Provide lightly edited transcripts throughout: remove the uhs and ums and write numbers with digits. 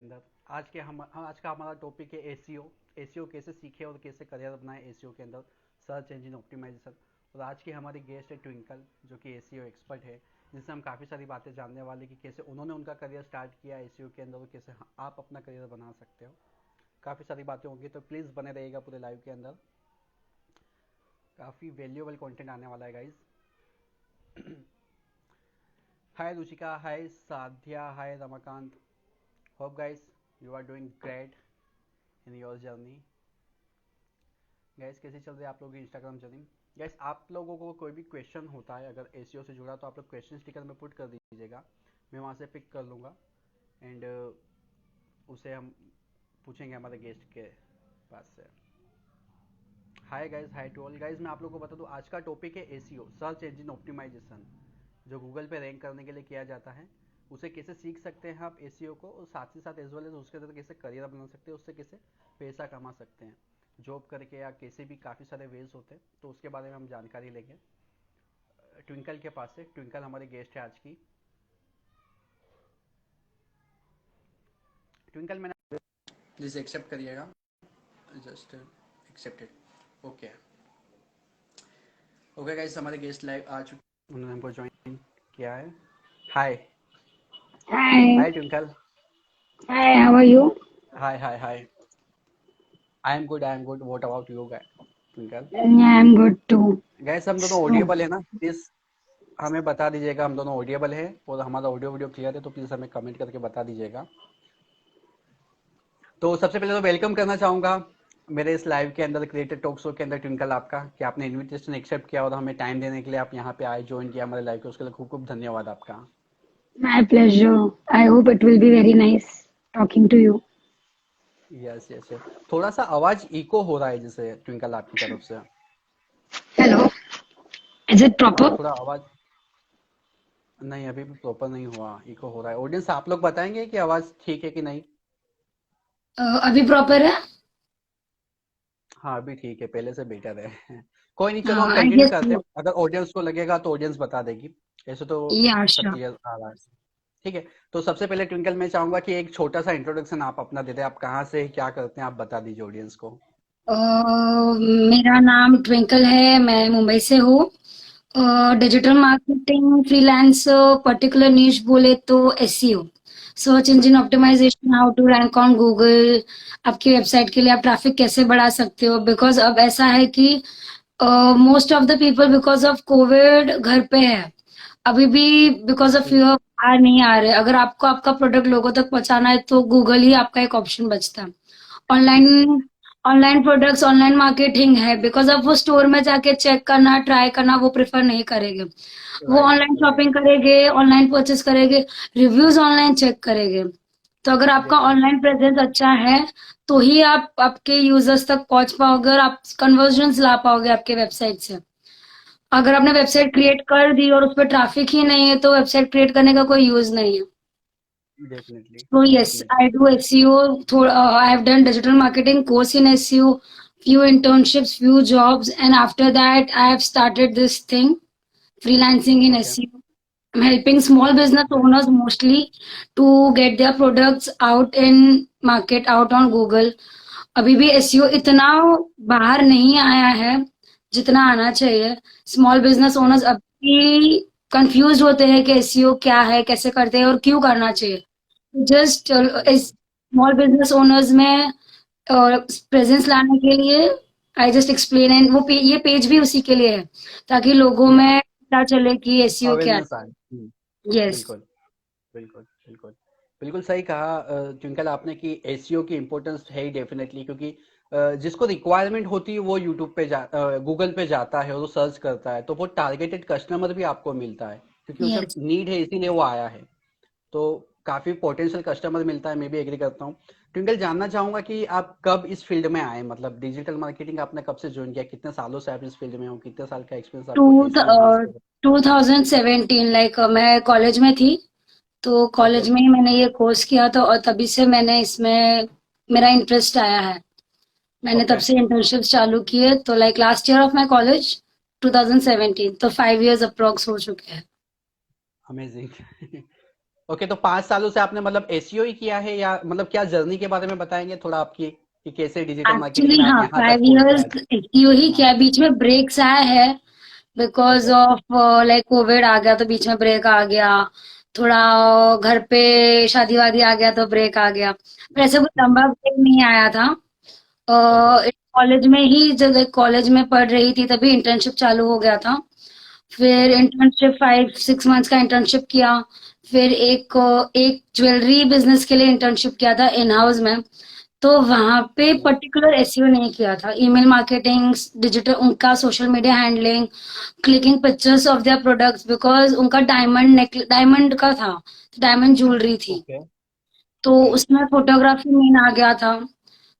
अंदर आज का हमारा टॉपिक है एसीओ। एसीओ कैसे सीखे और कैसे करियर बनाए एसीओ के अंदर, सर्च इंजन ऑप्टिमाइजेशन। और आज की हमारी गेस्ट है ट्विंकल, जो कि एसीओ एक्सपर्ट है, जिससे हम काफ़ी सारी बातें जानने वाले कि कैसे उन्होंने उनका करियर स्टार्ट किया एसीओ के अंदर और कैसे आप अपना करियर बना सकते हो। काफ़ी सारी बातें होंगी, तो प्लीज़ बने रहिएगा पूरे लाइव के अंदर। काफ़ी वैल्यूएबल कंटेंट आने वाला है guys. Hi Ruchika, hi Sadhya, hi Ramakant. Hope guys you are doing great in your journey. Guys कैसी चल रही है आप लोगों की इंस्टाग्राम जर्नी? गैस आप लोगों को कोई भी क्वेश्चन होता है अगर एसीओ से जुड़ा, तो आप लोग क्वेश्चन स्टिकर में पुट कर दीजिएगा, मैं वहाँ से पिक कर लूँगा एंड उसे हम पूछेंगे हमारे गेस्ट के पास से। Hi guys, hi to all guys. मैं आप लोगों को बता दूँ, आज का टॉपिक है एसीओ, सर्च इंजन ऑप्टिमाइजेशन, जो गूगल पे रैंक करने के लिए किया जाता है। उसे कैसे सीख सकते हैं आप एसीओ को, और साथ ही साथ एज वेल एज उसके अंदर कैसे करियर बना सकते हैं, उससे कैसे पैसा कमा सकते हैं जॉब करके, या कैसे भी काफ़ी सारे वेज होते हैं, तो उसके बारे में हम जानकारी लेंगे ट्विंकल के पास से। ट्विंकल हमारी गेस्ट है आज की। ट्विंकल मैंने प्लीज़ एक्सेप्ट करिएगा, just accepted. Okay okay guys, हमारे गेस्ट लाइव आ चुके, उन्होंने हमको ज्वाइन किया है। हाय Hi, hi twinkle. hi, how are you? Hi hi hi, I am good, I am good. What about you twinkle? Yeah, I'm good too. Gas हम दोनों So, Audible है ना प्लीज़? हमें बता दीजिएगा हम दोनों ऑडियबल है और हमारा ऑडियो वीडियो क्लियर है, तो प्लीज़ हमें कमेंट करके बता दीजिएगा। तो सबसे पहले तो वेलकम करना चाहूँगा मेरे इस लाइव के अंदर, क्रिएटर टॉक शो के अंदर, ट्विंकल आपका, कि आपने इनविटेशन एक्सेप्ट किया और हमें टाइम देने के लिए आप यहाँ पे आए, ज्वाइन किया हमारे लाइव को, उसके लिए खूब खूब धन्यवाद आपका। my pleasure. I hope it will be very nice talking to you. Yes yes yes. थोड़ा सा आवाज इको हो रहा है जैसे ट्विंकल आपकी तरफ से। Hello, is it हाँ proper? थोड़ा आवाज, नहीं अभी भी प्रॉपर नहीं हुआ, इको हो रहा है। ऑडियंस आप लोग बताएंगे कि आवाज ठीक है कि नहीं? अभी प्रॉपर है? हाँ अभी ठीक है, पहले से बेटर है। कोई नहीं, चलो हम आई कंटिन्यू गेस करते हैं, so. अगर ऑडियंस को लगेगा तो ऑडियंस बता देगी। ऐसे तो Yeah, सब sure. क्लियर आ रहा है। ठीक है, तो सबसे पहले ट्विंकल मैं चाहूंगा कि एक छोटा सा इंट्रोडक्शन आप अपना दे दें, आप कहाँ से क्या करते हैं, आप बता दीजिए ऑडियंस को। मेरा नाम ट्विंकल है, मैं मुंबई से हूँ। Digital marketing freelance, particular niche बोले तो SEO, search engine optimisation, how to rank on Google. आपकी वेबसाइट के लिए आप ट्रैफिक कैसे बढ़ा सकते हो, बिकॉज अब ऐसा है कि most of the people because of Covid घर पे है अभी भी, बिकॉज ऑफ जी फियर बाहर नहीं आ रहे। अगर आपको आपका प्रोडक्ट लोगों तक पहुंचाना है तो गूगल ही आपका एक ऑप्शन बचता है। Online online products, online marketing है, बिकॉज अब वो स्टोर में जाके चेक करना, ट्राई करना वो प्रेफर नहीं करेंगे। वो राइट ऑनलाइन राइट, शॉपिंग करेंगे, ऑनलाइन परचेस करेंगे, रिव्यूज ऑनलाइन चेक करेंगे। तो अगर आपका डेफिनेटली। ऑनलाइन प्रेजेंस अच्छा है तो ही आप आपके यूजर्स तक पहुंच पाओगे और आप कन्वर्जन्स ला पाओगे आपके वेबसाइट से। अगर आपने वेबसाइट क्रिएट कर दी और उस पर ट्रैफिक ही नहीं है तो वेबसाइट क्रिएट करने का कोई यूज नहीं है। Definitely So yes, I definitely. do SEO. I have done digital marketing course in SEO, few internships, few jobs, and after that, I have started this thing, freelancing in okay SEO. I'm helping small okay business great. owners mostly to get their products out in market, out on Google. अभी भी SEO इतना बाहर नहीं आया है जितना आना चाहिए। स्मॉल बिजनेस ओनर्स राइट अभी कंफ्यूज होते हैं कि एसईओ क्या है, कैसे करते हैं और क्यों करना चाहिए। जस्ट बिल्कुल। स्मॉल बिजनेस ओनर्स में प्रेजेंस लाने के लिए आई जस्ट एक्सप्लेन, एंड ये पेज भी उसी के लिए है ताकि लोगों यस, में पता चले कि एसईओ क्या अवेयरनेस है। आए। यस। बिल्कुल बिल्कुल बिल्कुल। बिल्कुल सही कहा ट्विंकल आपने कि एसईओ की इम्पोर्टेंस है ही डेफिनेटली, क्योंकि जिसको रिक्वायरमेंट होती है वो यूट्यूब पे गूगल पे जाता है और वो सर्च करता है, तो वो टारगेटेड कस्टमर भी आपको मिलता है, क्योंकि उसे यस। नीड है इसीलिए वो आया है। तो काफी पोटेंशियल कस्टमर मिलता है, मैं भी एग्री करता हूँ। ट्विंकल जानना चाहूंगा कि आप कब इस फील्ड में आए, मतलब डिजिटल मार्केटिंग आपने कब से ज्वाइन किया, कितने सालों से आप इस फील्ड में हो, कितने साल का एक्सपीरियंस टू आपको एसईओ बेस पे? 2017, लाइक मैं कॉलेज में थी तो ओके कॉलेज में ही मैंने ये कोर्स किया था और तभी से मैंने इसमें मेरा इंटरेस्ट आया है। मैंने तब ओके, से इंटर्नशिप्स चालू किए, तो like last year of my college 2017, तो 5 इयर्स अप्रॉक्स हो चुके हैं। अमेजिंग। ओके, तो 5 सालों से आपने मतलब एसईओ ही किया है, या मतलब क्या जर्नी के बारे में बताएंगे थोड़ा आपकी, कि कैसे डिजिटल मार्केटिंग एक्चुअली में आप हाँ, यहाँ तक फाइव पहुंच के इयर्स आए? एसईओ ही हाँ। किया, बीच में ब्रेक्स आया है because okay. Of like Covid आ गया तो बीच में ब्रेक आ गया, थोड़ा घर पे शादी वादी आ गया तो ब्रेक आ गया, पर ऐसे कोई लंबा ब्रेक नहीं आया था। ओके। कॉलेज में ही जब कॉलेज में पढ़ रही थी तभी इंटर्नशिप चालू हो गया था। फिर ओके। इंटर्नशिप 5-6 मंथ्स का इंटर्नशिप किया। फिर एक ज्वेलरी बिजनेस के लिए इंटर्नशिप किया था इन हाउस में। तो वहां पे ओके। पर्टिकुलर एसईओ नहीं किया था, ईमेल मार्केटिंग, डिजिटल उनका social media handling, clicking pictures of their products, because उनका डायमंड का था, डायमंड ज्वेलरी थी। ओके। तो ओके। उसमें फोटोग्राफी मेन आ गया था,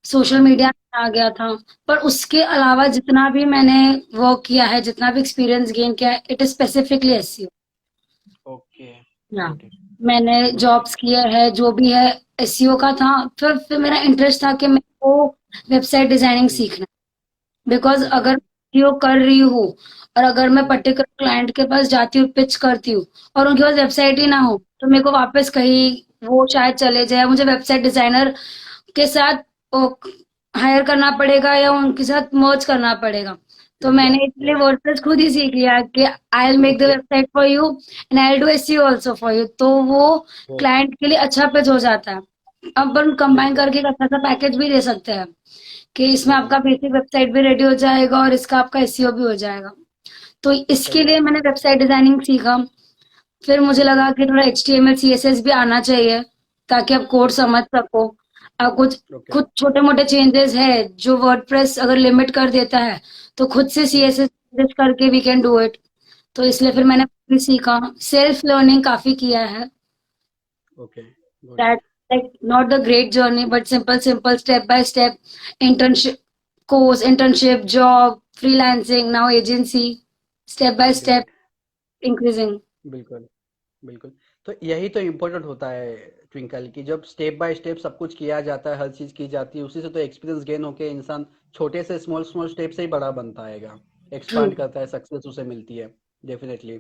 सोशल मीडिया में आ गया था। पर उसके अलावा जितना भी मैंने वर्क किया है, जितना भी एक्सपीरियंस गेन किया है, it is specifically SEO. Okay. या गॉट इट। मैंने गुड थिंग। जॉब्स किए हैं जो भी है एसईओ का था। फिर मेरा इंटरेस्ट था कि मेरे को वेबसाइट डिजाइनिंग सीखना, बिकॉज ओके। अगर मैं कर रही हूँ और अगर मैं हम्म। पर्टिकुलर क्लाइंट के पास जाती हूँ, पिच करती हूँ और उनके पास वेबसाइट ही ना हो, तो मेरे को वापस कहीं वो शायद चले जाए, मुझे वेबसाइट डिजाइनर के साथ हायर करना पड़ेगा या उनके साथ मर्ज करना पड़ेगा। तो मैंने इसलिए या वर्डप्रेस खुद ही सीख लिया कि I will make the okay. Website for you and I will do SEO also for you, तो वो गुड। क्लाइंट के लिए अच्छा पेज हो जाता है। अब हम कंबाइन बिल्कुल। करके एक अच्छा सा पैकेज भी दे सकते हैं कि इसमें आपका डेफिनेटली। बेसिक वेबसाइट भी रेडी हो जाएगा और इसका आपका एसईओ भी हो जाएगा। तो सही इसके लिए बात है। मैंने वेबसाइट डिजाइनिंग सीखा। फिर मुझे ओके। लगा कि थोड़ा एचटीएमएल सीएसएस भी आना चाहिए ताकि आप कोड ओके। समझ सको। आप कुछ ओके। खुद छोटे मोटे चेंजेस है जो वर्डप्रेस अगर लिमिट कर देता है, तो खुद से सीएसएस करके वी कैन डू इट। तो इसलिए फिर मैंने भी सीखा, सेल्फ लर्निंग काफी किया है। Okay. Got that it. Like not the great journey but simple simple step by step, internship course, internship, job, freelancing, now agency, step by step great. Increasing. बिल्कुल। बिल्कुल। तो यही तो इम्पोर्टेंट होता है ट्विंकल, कि जब स्टेप बाय स्टेप सब कुछ किया जाता है, हर चीज की जाती है, उसी से तो एक्सपीरियंस गेन होके इंसान छोटे से स्मॉल स्मॉल स्टेप से ही बड़ा बनता आएगा, ट्रू। एक्सपांड करता है, सक्सेस उसे मिलती है। डेफिनेटली।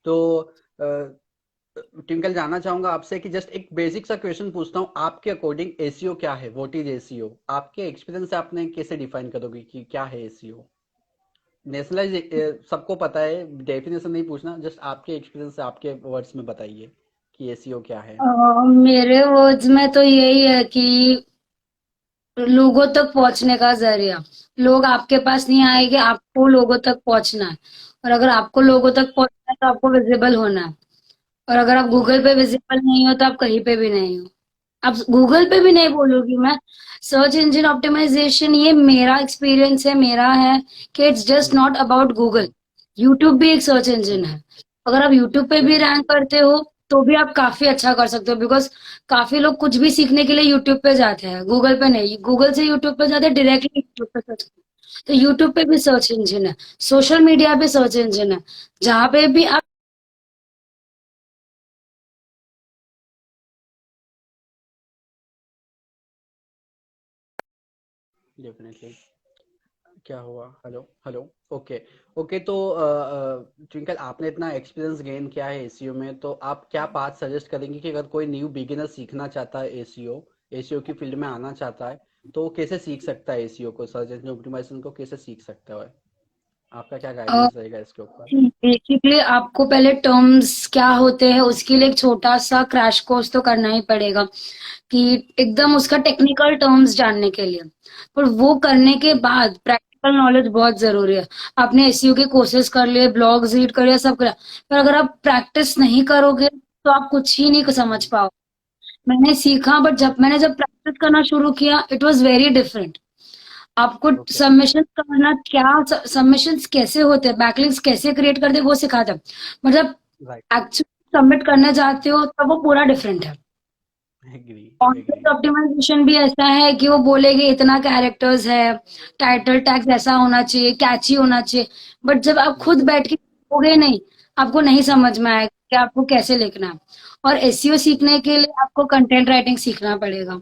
तो ट्विंकल, जानना चाहूंगा आपसे कि जस्ट एक बेसिक सा क्वेश्चन पूछता हूँ, आपके अकॉर्डिंग एसीओ क्या है, व्हाट इज एसीओ? आपके एक्सपीरियंस से आपने कैसे डिफाइन करोगे कि क्या है एसीओ? नेशनलाइज सबको पता है, डेफिनेशन नहीं पूछना, जस्ट आपके एक्सपीरियंस से आपके वर्ड्स में बताइए कि एसीओ क्या है। मेरे वर्ड्स में तो यही है कि लोगों तक पहुंचने का जरिया, लोग आपके पास नहीं आएंगे, आपको लोगों तक पहुंचना है। और अगर आपको लोगों ओके। तक पहुंचना है तो आपको विजिबल होना है। और अगर आप गूगल ओके। पे विजिबल नहीं हो तो आप कहीं पे भी नहीं हो। अब गूगल पे भी नहीं बोलूंगी मैं, सर्च इंजन ऑप्टिमाइजेशन ये मेरा एक्सपीरियंस है, मेरा है कि it's just not about Google. YouTube भी एक सर्च इंजन है। अगर आप यूट्यूब पे भी रैंक डेफिनेटली। करते हो तो भी आप काफी अच्छा कर सकते हो, बिकॉज काफी लोग कुछ भी सीखने के लिए यूट्यूब पे जाते हैं, गूगल पे नहीं, गूगल से यूट्यूब पे जाते हैं, डायरेक्टली यूट्यूब पे सर्च करते हैं। तो यूट्यूब पे भी सर्च इंजन है, सोशल मीडिया पे सर्च इंजन है, जहां पे भी आप डेफिनेटली। क्या हुआ? Hello, hello. ओके। ओके, तो ट्विंकल, आपने इतना एक्सपीरियंस गेन किया है एसीओ में, तो आप क्या पाथ सजेस्ट करेंगे कि अगर कोई न्यू बिगिनर सीखना चाहता है एसीओ, एसीओ की फील्ड में आना चाहता है, तो वो कैसे सीख सकता है एसीओ को, सर्च इंजन ऑप्टिमाइजेशन को कैसे सीख सकता है? आपका क्या गाइडेंस रहेगा इसके ऊपर? बेसिकली आपको पहले टर्म्स क्या होते हैं उसके लिए एक छोटा सा क्रैश कोर्स तो करना ही पड़ेगा, कि एकदम ओके। उसका टेक्निकल टर्म्स जानने के लिए। पर वो करने के ओके। बाद प्रैक्टिकल नॉलेज बहुत जरूरी है। आपने एसईओ के कोर्सेज कर लिए, ब्लॉग्स रीड कर लिया, सब करा, पर अगर आप प्रैक्टिस नहीं करोगे तो आप कुछ ही नहीं समझ पाओ। मैंने सीखा, बट जब प्रैक्टिस करना शुरू किया इट वाज वेरी डिफरेंट। आपको ओके। सबमिशन करना, क्या सबमिशंस कैसे होते हैं, बैकलिंक्स कैसे क्रिएट करते हैं, वो सिखाता है। मतलब राइट। एक्चुअली सबमिट करने जाते हो तब वो पूरा डिफरेंट है। एग्री। एग्री। कॉन्टेंट ऑप्टिमाइजेशन भी ऐसा है कि वो बोलेगे इतना कैरेक्टर्स है, टाइटल टैग्स ऐसा होना चाहिए, कैची होना चाहिए, बट जब आप खुद बिल्कुल। बैठ के लिखोगे नहीं, आपको नहीं समझ में आएगा कि आपको कैसे लिखना है। और एसईओ सीखने के लिए आपको कंटेंट राइटिंग सीखना पड़ेगा,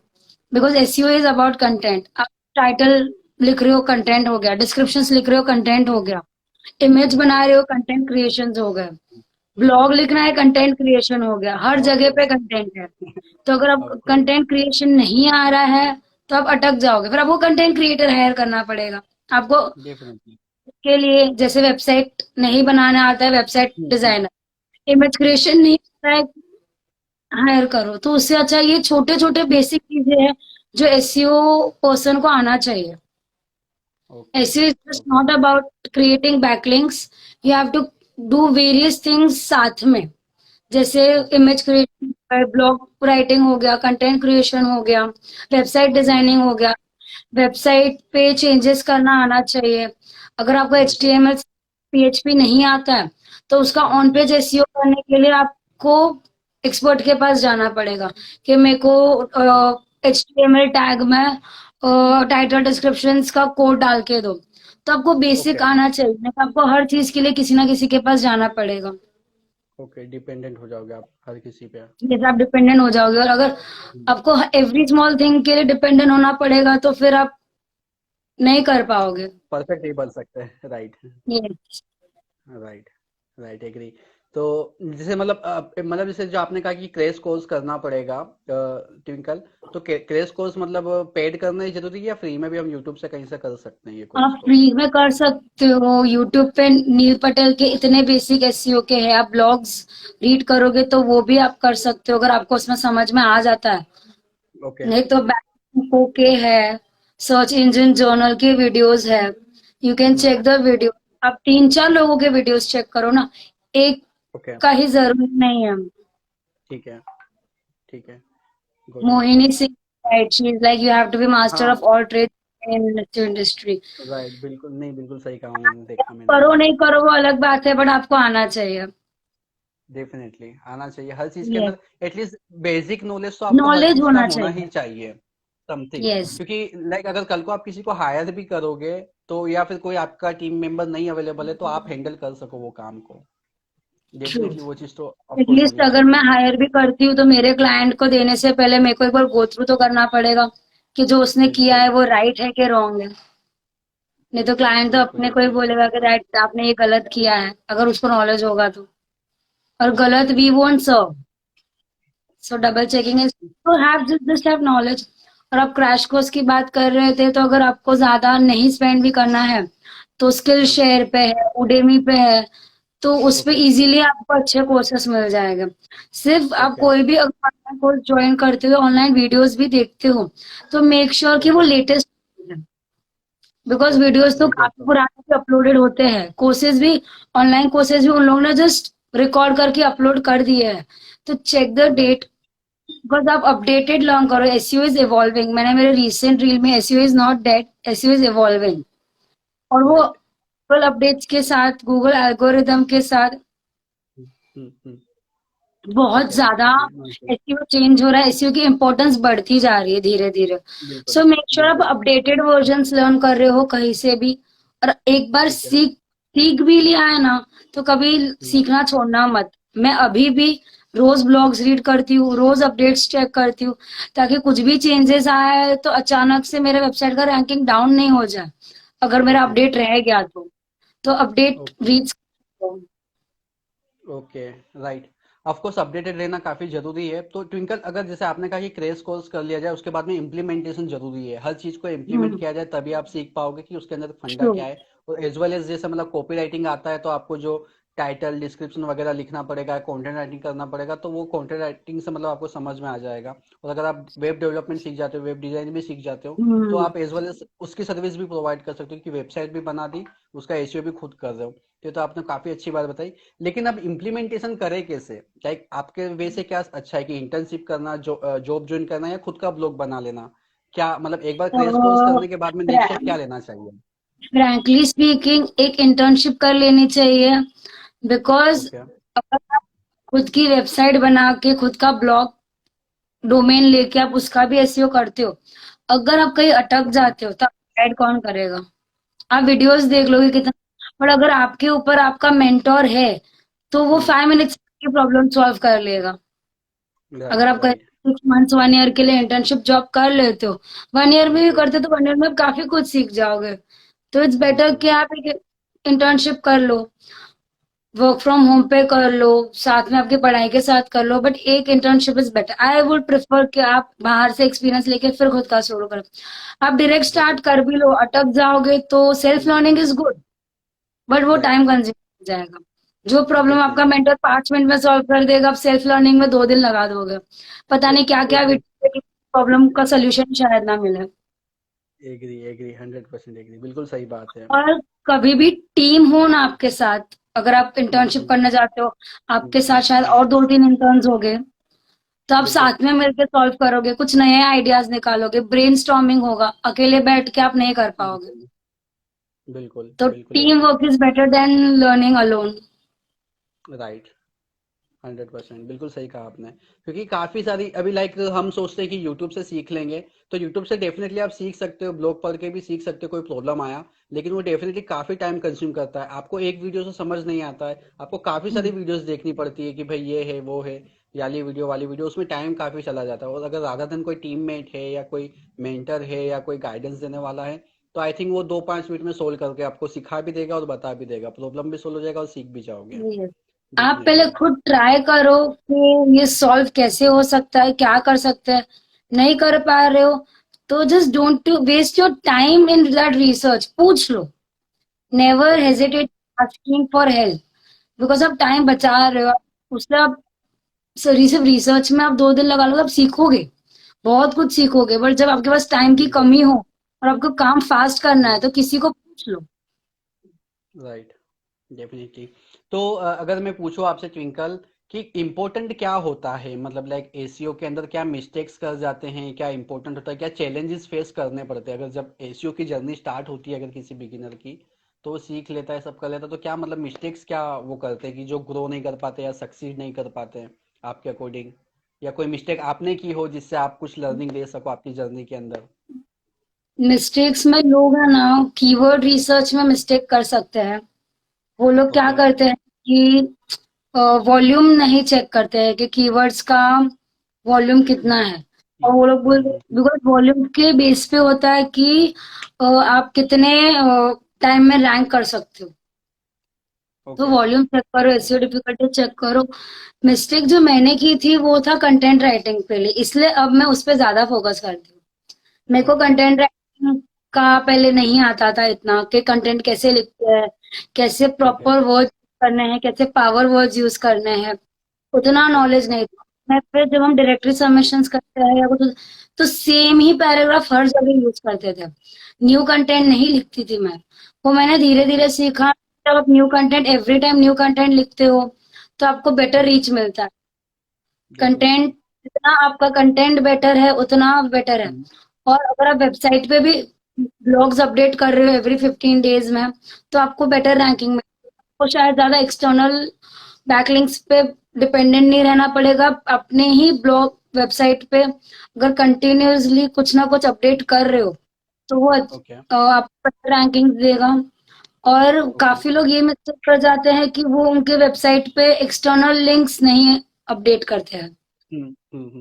because SEO is about content. आप टाइटल लिख रहे हो, कंटेंट हो गया, डिस्क्रिप्शन लिख रहे हो, कंटेंट हो गया, इमेज बना बिल्कुल। रहे हो, कंटेंट क्रिएशन हो गए। ब्लॉग लिखना है, कंटेंट क्रिएशन हो गया, हर जगह ओके। पे कंटेंट है। तो अगर आप ओके। कंटेंट क्रिएशन नहीं आ रहा है तो आप अटक जाओगे, फिर आपको कंटेंट क्रिएटर हायर करना पड़ेगा। आपको डेफिनेटली। के लिए जैसे वेबसाइट नहीं बनाना आता है, वेबसाइट हम्म। डिजाइनर, इमेज हम्म। क्रिएशन नहीं आता है, हायर करो। तो उससे अच्छा ये छोटे छोटे बेसिक चीजें हैं जो एसईओ पर्सन को आना चाहिए। Okay. SEO is just okay. not about creating backlinks. You have to do various things साथ में, जैसे okay. Image creation, blog writing हो गया, कंटेंट क्रिएशन हो गया, वेबसाइट डिजाइनिंग हो गया, वेबसाइट पे चेंजेस करना आना चाहिए। अगर आपको बिल्कुल। HTML PHP नहीं आता है तो उसका ऑन पेज एसईओ करने के लिए आपको एक्सपर्ट के पास जाना पड़ेगा कि मेरे को HTML टैग में टाइटल डिस्क्रिप्शन का कोड डाल के दो। तो आपको बेसिक ओके। आना चाहिए, नहीं तो आपको हर चीज के लिए किसी ना किसी के पास जाना पड़ेगा। ओके, डिपेंडेंट हो जाओगे आप हर किसी पे। जैसे आप डिपेंडेंट हो जाओगे, और अगर आपको एवरी स्मॉल थिंग के लिए डिपेंडेंट होना पड़ेगा तो फिर आप नहीं कर पाओगे। परफेक्ट नहीं बन सकते। Right. Yes. Right. Right, agree. तो जैसे मतलब मतलब जैसे जो आपने कहा कि क्रेश कोर्स करना पड़ेगा ट्विंकल, तो क्रेश कोर्स मतलब पेड करना ही जरूरी है या फ्री में भी हम यूट्यूब से कहीं से कर सकते हैं ये कोर्स आप को? फ्री में कर सकते हो, यूट्यूब पे नील पटेल के इतने बेसिक एसईओ के हैं, आप ब्लॉग्स रीड करोगे तो वो भी आप कर सकते हो अगर आपको उसमें समझ में आ जाता है। ओके। नहीं तो बैको के है, सर्च इंजन जर्नल के वीडियोस है, you can hmm. Check the video. आप तीन चार लोगों के वीडियोस चेक करो ना, एक ओके। का ही जरूरत नहीं है। ठीक है। ठीक है। Got it. Mohini Singh, right, she is like you have to be master हाँ। Of all trade in industry. Right, बिल्कुल, नहीं बिल्कुल सही कहा मैंने, देखा मैंने करो भी। नहीं करो वो अलग बात है, बट आपको आना चाहिए। डेफिनेटली आना चाहिए हर चीज के यस, अंदर। एटलीस्ट बेसिक नॉलेज तो आपको हर नॉलेज चीज का होना होना चाहिए। ही चाहिए। समथिंग, यस, क्योंकि लाइक अगर कल को आप किसी को हायर भी करोगे तो, या फिर कोई आपका टीम मेंबर नहीं अवेलेबल है तो आप हैंडल कर सको वो काम को। ट्रू। डेफिनेटली वो चीज तो ऑफ कोर्स एटलीस्ट होनी अगर मैं चाहिए। हायर भी करती हूँ तो मेरे क्लाइंट को देने से पहले मेरे को एक बार गो थ्रू तो करना पड़ेगा कि जो उसने किया बिल्कुल। है वो राइट है कि रॉन्ग है। नहीं तो क्लाइंट तो बिल्कुल अपने को ही एग्री। बोलेगा कि राइट आपने ये गलत किया है, अगर उसको नॉलेज होगा तो। और गलत वी बिल्कुल। Won't serve. So double checking is to have just have knowledge. और आप क्रैश कोर्स की बात कर रहे थे, तो अगर आपको ज्यादा नहीं स्पेंड भी करना है तो स्किल हम्म। शेयर पे है, उडेमी पे है, तो उस पे ओके। इजीली आपको अच्छे कोर्सेस मिल जाएगा। सिर्फ आप ओके। कोई भी अगर ऑनलाइन कोर्स ज्वाइन करते हो, ऑनलाइन वीडियोस भी देखते हो, तो मेक श्योर कि वो ओके। लेटेस्ट है। बिकॉज ओके, वीडियोस तो लेटेस्ट काफी हो। पुराने भी अपलोडेड होते हैं, कोर्सेज भी, ऑनलाइन कोर्सेज भी उन लोगों ने जस्ट रिकॉर्ड करके अपलोड कर दिए हैं। तो check the right. Date, because आप अपडेटेड लर्न करो। एसईओ इज इवॉल्विंग, मैंने मेरे रिसेंट रील में SEO is not dead, SEO is evolving. और वो राइट। गूगल अपडेट्स के साथ, गूगल एल्गोरिदम के साथ हम्म। बहुत ओके। ज्यादा ओके, नोटेड। एसईओ चेंज हो रहा है, एसईओ की इंपॉर्टेंस बढ़ती जा रही है धीरे धीरे। बिल्कुल। सो मेक श्योर आप बिल्कुल। अपडेटेड वर्जन्स लर्न कर रहे हो कहीं से भी। और एक बार ठीक है। सीख सीख भी लिया है ना, तो कभी हम्म। सीखना छोड़ना मत। मैं अभी भी रोज ब्लॉग्स रीड करती हूँ, रोज अपडेट्स चेक करती हूँ, ताकि कुछ भी चेंजेस आए तो अचानक से मेरे वेबसाइट का रैंकिंग डाउन नहीं हो जाए, अगर मेरा ओके। अपडेट रह गया तो update okay. Reach. Okay. Right. Of course updated रहना काफी जरूरी है। तो ट्विंकल, अगर जैसे आपने कहा कि क्रेश कोर्स कर लिया जाए, उसके बाद में इम्प्लीमेंटेशन जरूरी है, हर चीज को इम्प्लीमेंट किया जाए तभी आप सीख पाओगे कि उसके अंदर फंडा ट्रू। क्या है। और एज वेल एज जैसे मतलब कॉपी राइटिंग आता है तो आपको जो टाइटल डिस्क्रिप्शन वगैरह लिखना पड़ेगा, कंटेंट राइटिंग करना पड़ेगा, तो वो कंटेंट राइटिंग से मतलब आपको समझ में आ जाएगा। और अगर आप वेब डेवलपमेंट सीख जाते हो, वेब डिजाइन भी सीख जाते हो, तो आप एज वेल एज उसकी सर्विस भी प्रोवाइड कर सकते हो कि वेबसाइट भी बना दी, उसका एसईओ भी खुद कर रहे हो। तो आपने काफी अच्छी बात बताई। लेकिन अब इम्प्लीमेंटेशन करें कैसे? लाइक आपके वे से क्या अच्छा है कि इंटर्नशिप करना, जॉब ज्वाइन करना, या खुद का ब्लॉग बना लेना? क्या मतलब एक बार क्रेश कोर्स करने के बाद में नेक्स्ट स्टेप क्या लेना चाहिए? फ्रैंकली स्पीकिंग एक इंटर्नशिप कर लेनी चाहिए, बिकॉज ओके। अगर आप खुद की वेबसाइट बना के खुद का ब्लॉग डोमेन लेके आप उसका भी एसईओ करते हो, अगर आप कहीं अटक ओके। जाते हो तो गाइड कौन करेगा? आप वीडियोस देख लोगे राइट। कितना, पर अगर आपके ऊपर आपका मेंटोर है तो वो हम्म। 5 मिनट्स की प्रॉब्लम सॉल्व कर लेगा। अगर राइट। आप राइट। 6 मंथ्स 1 ईयर के लिए इंटर्नशिप जॉब कर लेते हो, 1 ईयर में भी बिल्कुल। करते हो तो 1 ईयर में आप काफी कुछ सीख जाओगे। तो इट्स बेटर बिल्कुल। कि आप एक इंटर्नशिप कर लो। वर्क फ्रॉम होम पे कर लो, साथ में आपकी पढ़ाई के साथ कर लो, बट एक internship is better. I would prefer कि आप बाहर से एक्सपीरियंस लेके फिर खुद का शुरू करो। आप डायरेक्ट स्टार्ट कर भी लो, अटक जाओगे तो self learning is good, but वो राइट। टाइम कंज्यूम हो जाएगा। जो प्रॉब्लम आपका डेफिनेटली। मेंटर 5 मिनट में सॉल्व कर देगा, आप सेल्फ लर्निंग में 2 दिन लगा दोगे। पता नहीं क्या क्या एग्री, प्रॉब्लम का सोल्यूशन शायद ना मिले। एग्री, एग्री, 100% एग्री, बिल्कुल सही बात है। और कभी भी टीम हो ना आपके साथ, अगर आप इंटर्नशिप हम्म, करने जाते हो, आपके साथ शायद हम्म, और 2-3 इंटर्न्स हो गए, तो आप बिल्कुल, साथ में मिलकर सॉल्व करोगे, कुछ नए आइडियाज निकालोगे, ब्रेनस्टॉर्मिंग होगा, अकेले बैठ के आप नहीं कर पाओगे। बिल्कुल, बिल्कुल, तो बिल्कुल team agree. Work is better than learning alone. Right. 100% बिल्कुल सही कहा आपने। क्योंकि काफ़ी सारी अभी लाइक हम सोचते हैं कि यूट्यूब से सीख लेंगे, तो यूट्यूब से डेफिनेटली आप सीख सकते हो, ब्लॉग पढ़ के भी सीख सकते हो, कोई प्रॉब्लम आया। लेकिन वो डेफिनेटली काफ़ी टाइम कंज्यूम करता है, आपको एक वीडियो से समझ नहीं आता है, आपको काफ़ी सारी वीडियोस देखनी पड़ती है कि भाई ये है वो है, वाली वीडियो वाली वीडियो, उसमें टाइम काफ़ी चला जाता है। और अगर राधा दिन कोई टीममेट है या कोई मेंटर है या कोई गाइडेंस देने वाला है, तो आई थिंक वो 2-5 मिनट में सोल्व करके आपको सिखा भी देगा और बता भी देगा, प्रॉब्लम भी सोल्व हो जाएगा और सीख भी जाओगे। Yes. आप पहले डेफिनेटली। खुद ट्राई करो कि ये सॉल्व कैसे हो सकता है, क्या कर सकते हैं। नहीं कर पा रहे हो तो just don't to waste your time in that research, पूछ लो। Never okay. Hesitate asking for help, because आप टाइम बचा रहे हो। उससे आप सिर्फ रिसर्च में आप 2 दिन लगा लो तो आप सीखोगे, बहुत कुछ सीखोगे, बट जब आपके पास टाइम की बिल्कुल। कमी हो और आपको काम फास्ट करना है तो किसी को पूछ लो। राइट। डेफिनेटली। तो अगर मैं पूछूं आपसे ट्विंकल कि इम्पोर्टेंट क्या होता है, मतलब लाइक एसीओ के अंदर क्या मिस्टेक्स कर जाते हैं, क्या इम्पोर्टेंट होता है, क्या चैलेंजेस फेस करने पड़ते हैं अगर जब एसीओ की जर्नी स्टार्ट होती है, अगर किसी बिगिनर की, तो वो सीख लेता है, सब कर लेता है, तो क्या मतलब मिस्टेक्स क्या वो करते हैं कि जो ग्रो नहीं कर पाते या सक्सीड नहीं कर पाते हैं आपके अकॉर्डिंग, या कोई मिस्टेक आपने की हो जिससे आप कुछ लर्निंग ले सको आपकी जर्नी के अंदर। मिस्टेक्स में लोग है ना, कीवर्ड रिसर्च में मिस्टेक कर सकते हैं। वो लोग क्या ओके। करते हैं कि वॉल्यूम नहीं चेक करते हैं कि कीवर्ड्स का वॉल्यूम कितना है। और वो लोग बोल, बिकॉज वॉल्यूम के बेस पे होता है कि आप कितने टाइम में रैंक कर सकते हो। तो ओके। वॉल्यूम चेक करो, एसईओ डिफिकल्टी चेक करो। मिस्टेक जो मैंने की थी वो था कंटेंट राइटिंग पे लिए, इसलिए अब मैं उस पर ज्यादा फोकस करती हूँ। मेरे को ओके। कंटेंट राइटिंग का पहले नहीं आता था इतना, कि कंटेंट कैसे लिखते हैं, कैसे ओके। प्रॉपर वर्ड्स करने हैं, कैसे पावर वर्ड्स यूज करने हैं, उतना ओके। नॉलेज नहीं था। मैं फिर जब हम डायरेक्टरी सबमिशंस करते हैं या कुछ, तो सेम ही पैराग्राफ हर जगह यूज करते थे। न्यू कंटेंट नहीं लिखती थी मैं, वो मैंने धीरे ओके। धीरे सीखा। जब आप new content every time new content लिखते हो तो आपको बेटर रीच मिलता है। Content, definitely. जितना आपका कंटेंट बेटर है उतना बेटर है। और अगर आप वेबसाइट पे भी ब्लॉग्स अपडेट कर रहे हो एवरी 15 डेज में, तो आपको बेटर ओके। रैंकिंग में, आपको शायद ज्यादा एक्सटर्नल बैकलिंक्स पे डिपेंडेंट नहीं रहना पड़ेगा। अपने ही ब्लॉग वेबसाइट पे अगर कंटिन्यूअसली कुछ ना कुछ अपडेट कर रहे हो तो वो ओके। आपको बेटर रैंकिंग देगा। और ओके। काफी लोग ये मिस्टेक कर जाते हैं कि वो उनके वेबसाइट पे एक्सटर्नल लिंक्स नहीं अपडेट करते हैं। हम्म, हम्म।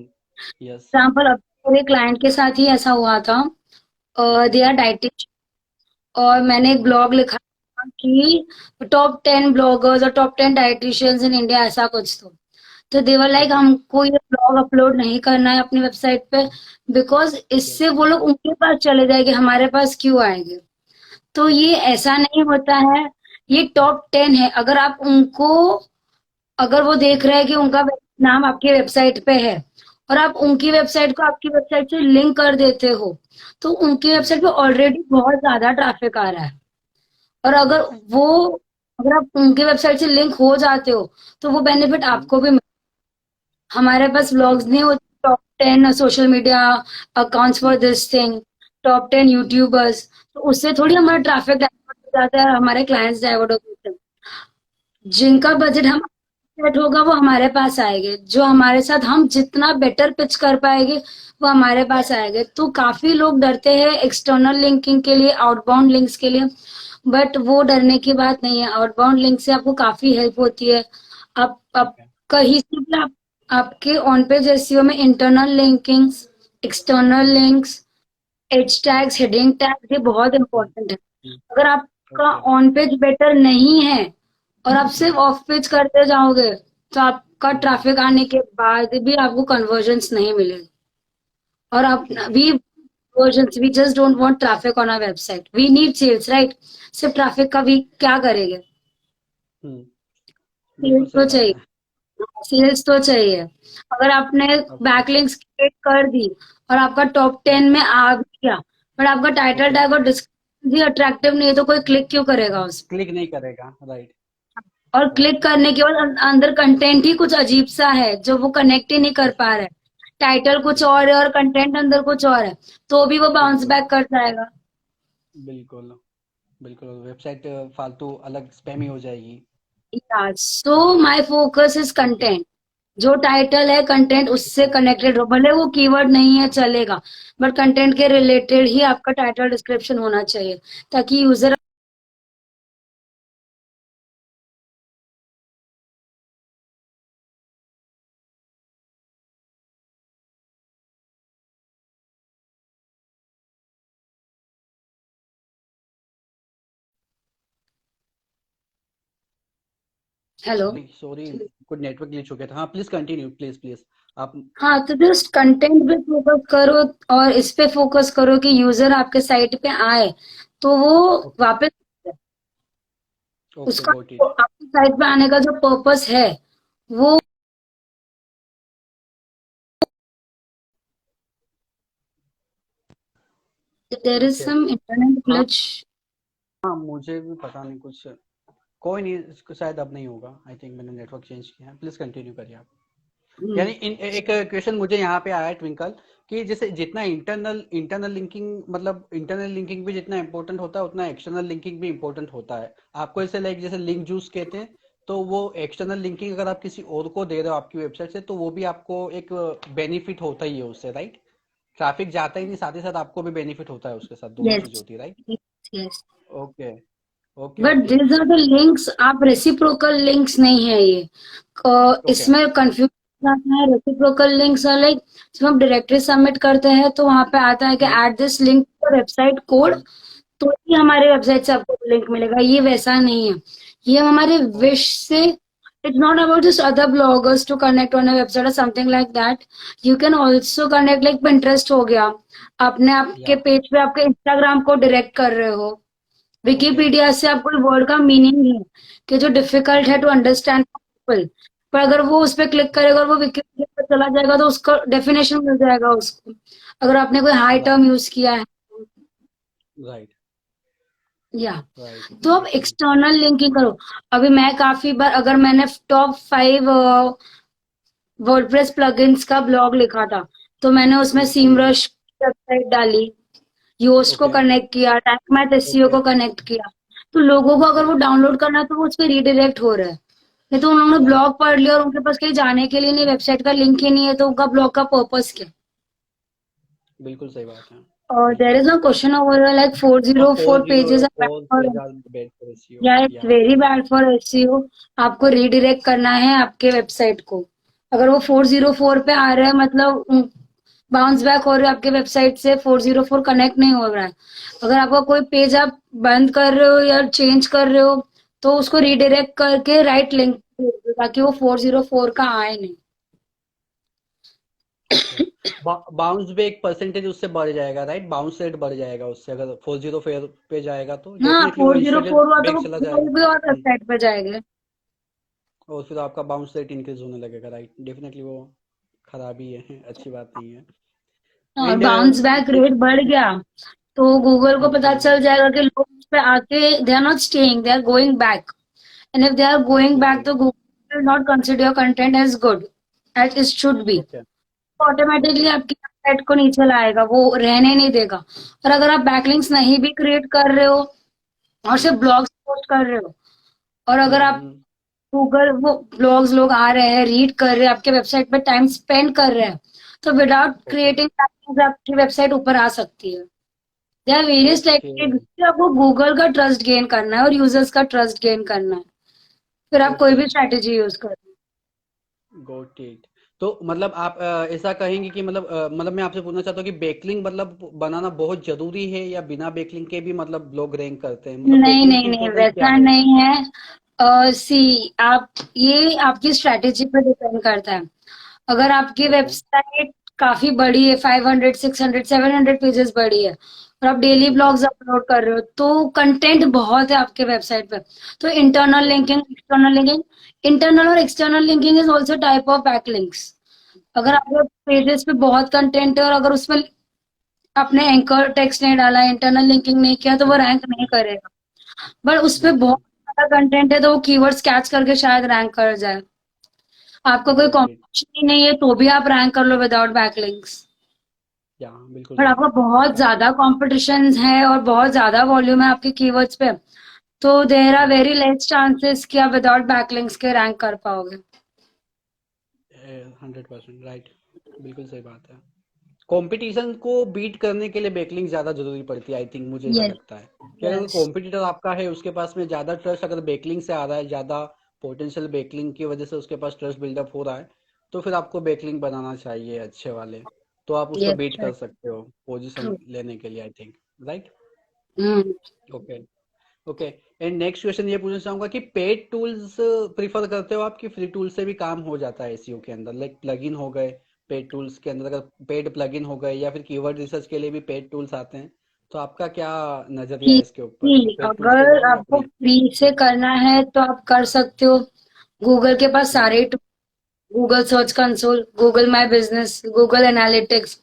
यस। एग्जाम्पल, अब मेरे क्लाइंट के साथ ही ऐसा हुआ था। ओके। दे आर डाइटिशियन, और मैंने एक ब्लॉग लिखा था कि टॉप 10 ब्लॉगर्स और टॉप 10 डाइटिशियंस इन इंडिया, ऐसा कुछ तो देवर लाइक ओके। हमको ये ब्लॉग अपलोड नहीं करना है अपनी वेबसाइट पे, बिकॉज ओके। इससे वो लोग उनके पास चले जाएंगे, हमारे पास क्यों आएंगे। तो ये ऐसा नहीं होता है। ये टॉप 10 है, अगर आप उनको, अगर वो देख रहे हैं कि उनका नाम आपकी वेबसाइट पे है और आप उनकी वेबसाइट को आपकी वेबसाइट से लिंक कर देते हो, तो उनकी वेबसाइट पे ऑलरेडी बहुत ज्यादा ट्रैफिक आ रहा है। और अगर यस। वो, अगर आप उनकी वेबसाइट से लिंक हो जाते हो तो वो बेनिफिट आपको भी। हमारे पास व्लॉग्स नहीं होते, top 10 social media accounts for this thing, top 10 YouTubers, तो उससे थोड़ी हमारा ट्रैफिक डाइवर्ट हो जाता है और हमारे क्लाइंट्स डाइवर्ट हो जाते हैं। जिनका डेफिनेटली। बजट हम सेट होगा वो हमारे पास आएंगे, जो हमारे साथ हम जितना बेटर पिच कर पाएंगे वो हमारे पास आएंगे। तो काफी लोग डरते हैं एक्सटर्नल लिंकिंग के लिए, आउटबाउंड लिंक्स के लिए, बट वो डरने की बात नहीं है। आउटबाउंड लिंक से आपको काफी हेल्प होती है। आप ओके। कहीं से भी आप, आपके ऑन पेज एसईओ में internal linkings, external links, H tags, heading tags, ये बहुत इंपॉर्टेंट है। अगर आपका ओके। ऑन पेज बेटर नहीं है, और आप सिर्फ ऑफ पेज करते जाओगे तो आपका हम्म। ट्रैफिक आने के बाद भी आपको कन्वर्जन्स नहीं मिलेगा। और आप okay. We conversions, we just don't want traffic on our website, we need sales, right? सिर्फ ट्रैफिक का भी क्या करेंगे? हम्म। बिल्कुल सेल्स सही तो बात चाहिए। है। सेल्स तो चाहिए। अगर आपने ओके। बैकलिंक्स क्रिएट कर दी और आपका टॉप हम्म। 10 में आ भी गया, बट आपका टाइटल ओके। टैग और डिस्क्रिप्शन भी अट्रैक्टिव नहीं है तो कोई क्लिक क्यों करेगा उस पर? क्लिक नहीं करेगा, राइट। और क्लिक ओके। करने के बाद अंदर कंटेंट ही कुछ अजीब सा है जो वो कनेक्ट ही नहीं कर पा रहा है। टाइटल कुछ बिल्कुल। और है और कंटेंट अंदर कुछ और है, तो भी वो बाउंस बिल्कुल। बैक कर जाएगा। बिल्कुल। बिल्कुल वेबसाइट फालतू अलग स्पैम ही हो जाएगी। So my focus is content. जो टाइटल है कंटेंट उससे कनेक्टेड हो, भले वो कीवर्ड नहीं है चलेगा, बट कंटेंट के रिलेटेड ही आपका टाइटल डिस्क्रिप्शन होना चाहिए ताकि यूजर। हेलो। सॉरी सॉरी, कुछ नेटवर्क ग्लिच हो गया था। हाँ प्लीज कंटिन्यू, प्लीज प्लीज। आप। हाँ, तो जस्ट कंटेंट पे फोकस करो और इस पे फोकस करो कि यूजर आपके साइट पे आए तो वो ओके। वापस ओके उसका गॉट इट। आपकी साइट पे आने का जो पर्पस है वो। There is okay. Some internet हाँ। ग्लिच। हाँ मुझे भी पता नहीं कुछ। कोई नहीं, इसको शायद अब नहीं होगा। आई थिंक मैंने नेटवर्क चेंज किया है। प्लीज कंटिन्यू करिए आप। यानी एक क्वेश्चन मुझे यहाँ पे आया है ट्विंकल, कि जैसे जितना इंटरनल इंटरनल लिंकिंग, मतलब इंटरनल लिंकिंग भी जितना इंपॉर्टेंट होता है उतना एक्सटर्नल लिंकिंग भी इंपॉर्टेंट होता है। आपको ऐसे लाइक जैसे लिंक जूस कहते हैं, तो वो एक्सटर्नल लिंकिंग अगर आप किसी और को दे रहे हो आपकी वेबसाइट से, तो वो भी आपको एक बेनिफिट होता ही है उससे, राइट। ट्रैफिक जाता ही नहीं, साथ ही साथ आपको भी बेनिफिट होता है उसके साथ, दोनों चीज यस, होती है, right. Yes. Okay. Okay. But okay. These are the links, आप रेसिप्रोकल लिंक्स नहीं है ये। ओके। इसमें कंफ्यूजन आता है। रेसिप्रोकल लिंक्स है लाइक जब हम डायरेक्टरी सबमिट करते हैं तो वहां पे आता है कि hmm. Add this link website code, hmm. तो ही हमारे वेबसाइट से आपको लिंक मिलेगा। ये वैसा नहीं है। ये हमारे विश से। It's not about just other bloggers to connect on a website और something like that. You can also connect like Pinterest हो गया, अपने आपके या। पेज पे आपके इंस्टाग्राम को डायरेक्ट कर रहे हो। ओके। विकिपीडिया से आपको वर्ड का मीनिंग है कि जो डिफिकल्ट है ओके। टू अंडरस्टैंड पीपल, पर अगर वो उस पर क्लिक करेगा और वो विकिपीडिया पर चला जाएगा तो उसका डेफिनेशन मिल जाएगा उसको, अगर आपने कोई हाई टर्म राइट। यूज किया है। राइट। या राइट। तो आप बिल्कुल। एक्सटर्नल लिंकिंग करो। अभी मैं काफी बार, अगर मैंने टॉप 5 वर्डप्रेस प्लगइन्स का ब्लॉग लिखा था तो मैंने उसमें हम्म। सीमरश वेबसाइट डाली, योस्ट को ओके। कनेक्ट किया, टैकमैट एसईओ ओके। को कनेक्ट किया। तो लोगों को अगर ओके। वो डाउनलोड करना है तो वो उस पर रीडायरेक्ट हो रहा है। नहीं तो उन्होंने राइट। ब्लॉग पढ़ लिया और उनके पास कहीं जाने के लिए नहीं, वेबसाइट का लिंक ही नहीं है, तो उनका ब्लॉग का पर्पस क्या? बिल्कुल सही बात है। और देयर बिल्कुल। Is no question over like हाँ, four 404 zero pages are bad four for, page are bad for SEO. Yeah it's yeah. Very bad for SEO. आपको रीडायरेक्ट करना है आपके वेबसाइट को। अगर वो 404 पे आ रहा है मतलब बाउंस बैक हो रहे हो आपके वेबसाइट से, 404 कनेक्ट नहीं हो रहा है। अगर आपका कोई पेज आप बंद कर रहे हो या चेंज कर रहे हो तो उसको रीडायरेक्ट करके राइट लिंक ताकि वो 404 का आए नहीं। ओके। बाउंस बैक परसेंटेज उससे बढ़ जाएगा, राइट। बाउंस रेट बढ़ जाएगा उससे, अगर 404 पे जाएगा तो हाँ, डेफिनेटली वो 404 इंस्टाग्राम हुआ तो बैक वो चला जाएगा। कोई भी और वेबसाइट पे जाएंगे। और फिर आपका बाउंस रेट इंक्रीज होने लगेगा, राइट। डेफिनेटली वो खराबी है, अच्छी बात नहीं है। और एंड बाउंस बैक रेट बढ़ गया तो गूगल को पता चल जाएगा कि लोग उस पे आके they are not staying, they are going back. And if they are going back बिल्कुल। तो Google will not consider your content as good as it should be. Okay. Automatically okay. आपकी वेबसाइट को नीचे लाएगा, वो रहने नहीं देगा। और अगर आप बैकलिंक्स नहीं भी क्रिएट कर रहे हो और सिर्फ ब्लॉग्स पोस्ट कर रहे हो, और अगर आप हम्म। गूगल वो ब्लॉग्स लोग आ रहे हैं रीड कर रहे हैं आपके वेबसाइट पे टाइम स्पेंड कर रहे हैं, तो विदाउट ओके। क्रिएटिंग आपकी वेबसाइट ऊपर आ सकती है। There are various okay. Techniques. आपको गूगल का ट्रस्ट गेन करना है और यूजर्स का ट्रस्ट गेन करना है, फिर आप कोई ओके। भी स्ट्रेटेजी यूज करो। Got it. तो मतलब आप ऐसा कहेंगे कि मतलब मैं आपसे पूछना चाहता हूँ कि बेकलिंग मतलब बनाना बहुत जरूरी है, या बिना बेकलिंग के भी मतलब लोग रैंक करते हैं, मतलब नहीं बेकलिंग नहीं की नहीं, इम्पोर्टेंस क्या वैसा है। नहीं है। सी आप ये आपकी स्ट्रैटेजी पर डिपेंड करता है। अगर आपकी ओके। वेबसाइट काफी बड़ी है, 500 600 700 पेजेस बड़ी है, और आप डेली जी। ब्लॉग्स अपलोड कर रहे हो, तो कंटेंट बहुत है आपके वेबसाइट पे। तो internal okay. Linking, external linking, internal और external linking is also type of backlinks. अगर जी। आपके पेजेस पे बहुत कंटेंट है और अगर उसमें आपने एंकर टेक्स्ट नहीं डाला, इंटरनल लिंकिंग नहीं किया, तो वो हम्म। रैंक नहीं करेगा। बट उस पे बहुत बिल्कुल। सारा कंटेंट है, तो वो कीवर्ड्स कैच करके शायद रैंक कर जाए। आपका कोई ग्रेट ग्रेट। कॉम्पिटिशन ही नहीं है तो भी आप रैंक कर लो विदाउट बैकलिंक्स। या बिल्कुल पर राइट। आपका बहुत राइट। ज्यादा कॉम्पिटिशन है और बहुत ज्यादा वॉल्यूम है आपके कीवर्ड्स पे, तो there are very less chances कि आप विदाउट बैकलिंक्स के रैंक कर पाओगे। 100% राइट। बिल्कुल सही बात है। कंपटीशन को बीट करने के लिए बैकलिंक ज्यादा जरूरी पड़ती है, आई थिंक मुझे ऐसा यस। लगता है कि अगर यस। कॉम्पिटिटर आपका है उसके पास में ज्यादा ट्रस्ट अगर बैकलिंक से आ रहा है, ज्यादा पोटेंशियल बैकलिंक की वजह से उसके पास ट्रस्ट बिल्डअप हो रहा है, तो फिर आपको बैकलिंक बनाना चाहिए अच्छे वाले। तो आप उसको बीट यस। कर सकते हो पोजीशन ट्रू। लेने के लिए, I think. Right. Hmm. Okay. Okay. And next question ये पूछना चाहूंगा कि पेड टूल्स प्रीफर करते हो आप कि फ्री टूल से भी काम हो जाता है एसईओ के अंदर, लाइक प्लगइन हो गए पेड टूल्स के अंदर, अगर पेड प्लगइन हो गए या फिर कीवर्ड रिसर्च के लिए भी पेड टूल्स आते हैं, तो आपका क्या नजरिया है ठीक। इसके ऊपर कि ठीक, पेड टूल्स पे अगर जाओ या आपको फ्री? फ्री से करना है तो आप कर सकते हो। गूगल के पास हम्म। सारे, Google search console, Google my business, Google analytics,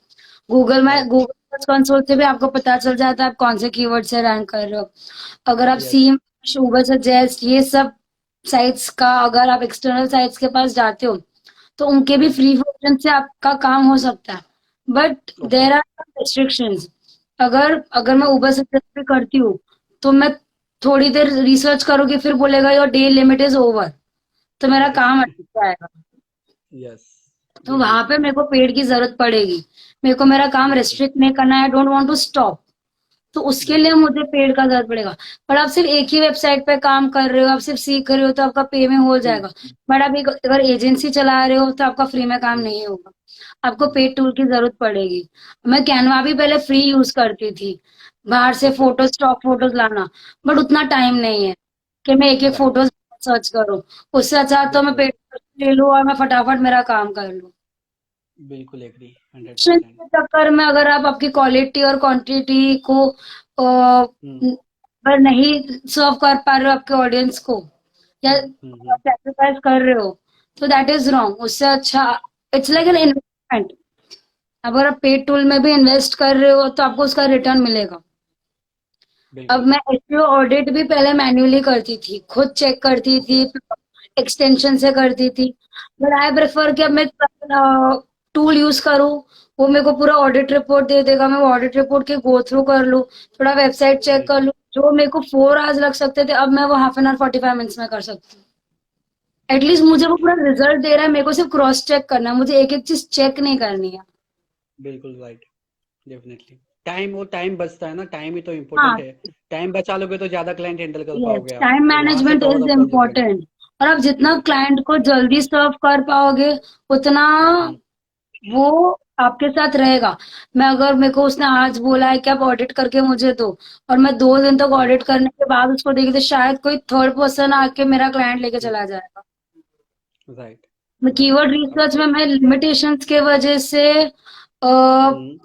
right. Google search console से भी आपको पता चल जाता है आप कौन से कीवर्ड से रैंक कर रहे हो। अगर आप यस। सी, गूगल सजेस्ट, ये सब साइट्स का अगर आप एक्सटर्नल साइट्स के पास जाते हो, तो उनके भी फ्री वर्जन से आपका काम हो सकता है। But okay. There are restrictions. अगर अगर मैं राइट। उबर सजेस्ट भी करती हूँ, तो मैं थोड़ी देर रिसर्च करूंगी, फिर बोलेगा your day limit is over, तो मेरा राइट। काम अटक जाएगा। यस। तो बिल्कुल। वहां पे मेरे को पेड़ की जरूरत पड़ेगी। मेरे को मेरा काम बिल्कुल। रेस्ट्रिक्ट नहीं करना है, डोंट वांट टू स्टॉप, तो उसके लिए बिल्कुल। मुझे पेड़ का जरूरत पड़ेगा। पर आप सिर्फ एक ही वेबसाइट पे काम कर रहे हो, आप सिर्फ सीख रहे हो, तो आपका पे में हो हम्म। जाएगा। बट आप अगर एजेंसी चला रहे हो तो आपका फ्री में काम हम्म। नहीं होगा, आपको पेड टूल की जरूरत पड़ेगी। मैं कैनवा भी पहले फ्री यूज करती थी, बाहर से ओके। फोटो, स्टॉक फोटोज लाना, बट उतना टाइम नहीं है कि मैं एक एक राइट। फोटोज सर्च करूँ। उससे अच्छा तो मैं बिल्कुल। पेड ले लूँ और मैं फटाफट मेरा काम कर लूँ। बिल्कुल एग्री। हंड्रेड Options परसेंट के चक्कर में अगर आप आपकी क्वालिटी और क्वांटिटी को हम्म। पर नहीं सर्व कर पा रहे हो आपके ऑडियंस को, या हम्म। सेक्रीफाइस कर रहे हो, तो दैट इज रॉन्ग। उससे अच्छा, it's like an okay. Investment. अगर आप पेड टूल में भी इन्वेस्ट कर रहे हो तो आपको उसका रिटर्न मिलेगा। अब बिल्कुल। मैं एसईओ ऑडिट भी पहले मैन्युअली करती थी, खुद चेक करती ओके। थी, एक्सटेंशन से करती थी। बट आई प्रेफर कि अब मैं टूल यूज करूँ, वो मेरे को पूरा ऑडिट रिपोर्ट दे देगा, मैं वो ऑडिट रिपोर्ट के गो थ्रू कर लूँ, थोड़ा वेबसाइट चेक कर बिल्कुल। लूँ। जो मेरे को 4 आवर्स लग सकते थे, अब मैं वो हाफ एन आवर 45 मिनट्स में कर सकती हूँ। एटलीस्ट मुझे वो डेफिनेटली। पूरा रिजल्ट दे रहा है, मेरे को सिर्फ क्रॉस चेक करना है, मुझे एक एक चीज चेक नहीं करनी है। बिल्कुल राइट। डेफिनेटली। टाइम, वो टाइम बचता है ना, टाइम ही तो इम्पोर्टेंट हाँ। है। टाइम बचा लोगे तो ज्यादा क्लाइंट हैंडल कर यस, पाओगे आप, टाइम तो वहां से मैनेजमेंट कवर इज अप कर जाओगे। इम्पोर्टेंट। और आप जितना राइट। क्लाइंट को जल्दी सर्व कर पाओगे, उतना हम्म। वो आपके साथ रहेगा। मैं अगर, मेरे को उसने आज बोला है कि आप ऑडिट करके मुझे दो, और मैं 2 दिन तक हम्म। ऑडिट करने के बाद उसको देखी, तो शायद कोई थर्ड पर्सन आके मेरा क्लाइंट लेके हम्म। चला जाएगा। राइट। मैं राइट। कीवर्ड रिसर्च में, ऑफकोर्स। मैं लिमिटेशंस के वजह से हम्म।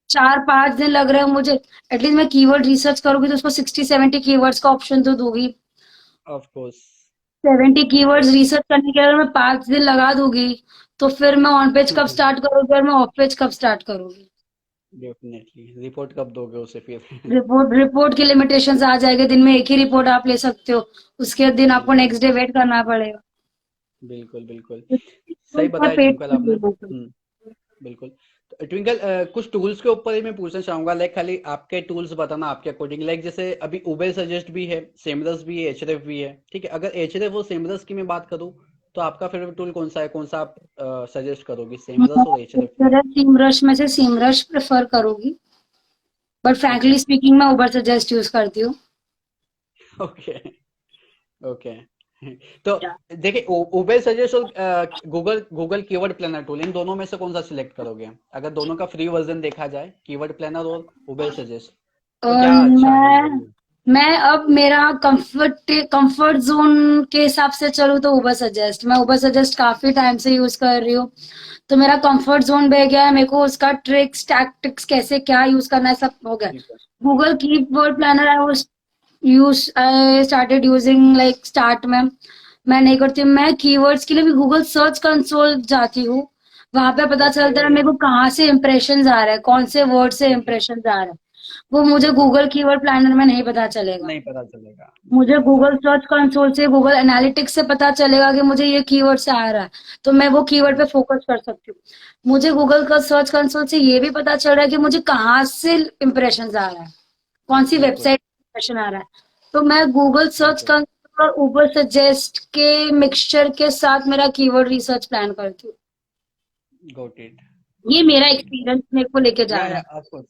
4-5 दिन लग रहे हैं मुझे। एटलीस्ट मैं कीवर्ड रिसर्च करूंगी तो उसको 60-70 कीवर्ड्स का ऑप्शन तो दूंगी। ऑफकोर्स। 70 keywords of course. रिसर्च करने के लिए अगर मैं 5 दिन लगा दूंगी, तो फिर मैं ऑन पेज कब स्टार्ट करूंगी और मैं ऑफ पेज कब स्टार्ट करूंगी। डेफिनेटली रिपोर्ट कब दोगे उसे फिर? रिपोर्ट रिपोर्ट की लिमिटेशंस आ जाएगी, दिन में एक ही रिपोर्ट आप ले सकते हो, उसके दिन आपको बिल्कुल। नेक्स्ट डे वेट करना पड़ेगा। बिल्कुल। बिल्कुल। तो सही मैं बताया पेट ट्विंकल पे आपने। दे देती हूँ। बिल्कुल। तो ट्विंकल, कुछ टूल्स के ऊपर ही मैं पूछना चाहूंगा, लाइक खाली आपके टूल्स बताना आपके अकॉर्डिंग, लाइक जैसे अभी उबेर सजेस्ट भी है, सेमरस भी है, एचरेफ भी है, ठीक है? अगर एचरेफ और सेमरस की मैं बात करूँ, तो आपका फेवरेट टूल कौन सा है, कौन सा आप सजेस्ट करोगे, सेमरस और एचरेफ में? मैं सीमरश में से सीमरश प्रेफर करूंगी, बट ओके। फ्रैंकली स्पीकिंग मैं उबर सजेस्ट यूज करती हूँ। ओके। ओके। तो देखिए, उबेर सजेस्ट और Google Google keyword planner tool, इन दोनों में से कौन सा सिलेक्ट करोगे? अगर दोनों का फ्री वर्जन देखा जाए, कीवर्ड प्लानर और उबेर सजेस्ट, तो क्या अच्छा है इन मैं दोनों में? मैं अब मेरा कंफर्ट जोन के हिसाब से चलूँ तो उबर सजेस्ट, मैं उबर सजेस्ट काफी टाइम से यूज कर रही हूँ। तो मेरा कंफर्ट जोन बह गया है, मेरे को उसका ट्रिक्स टैक्टिक्स कैसे क्या यूज करना है सब हो गया। बिल्कुल। Google keyword planner I started using like start में। मैं नहीं करती हूँ, मैं कीवर्ड्स के लिए भी गूगल सर्च कंसोल जाती हूँ। वहां पे पता ओके। चलता है मेरे को कहाँ से इम्प्रेशन आ रहा है, कौन से वर्ड से ठीक है। इम्प्रेशन आ रहा है। वो मुझे बिल्कुल। गूगल कीवर्ड प्लानर में नहीं पता चलेगा। नहीं पता चलेगा, मुझे बिल्कुल गूगल राइट। सर्च कंसोल से, गूगल एनालिटिक्स से पता चलेगा कि मुझे ये कीवर्ड से आ रहा है, तो मैं वो कीवर्ड पे फोकस कर सकती हूँ। मुझे गूगल का सर्च कंसोल से ये भी पता चल रहा है कि मुझे कहाँ से इम्प्रेशन आ रहा है, कौन सी बिल्कुल। वेबसाइट इम्प्रेशन आ रहा है। तो मैं गूगल सर्च बिल्कुल। कंसोल और ऊबर सजेस्ट के मिक्सचर के साथ मेरा कीवर्ड रिसर्च प्लान करती हूँ। Got it. ये मेरा ओके। एक्सपीरियंस मेरे को लेके जा रहा या है। Of course.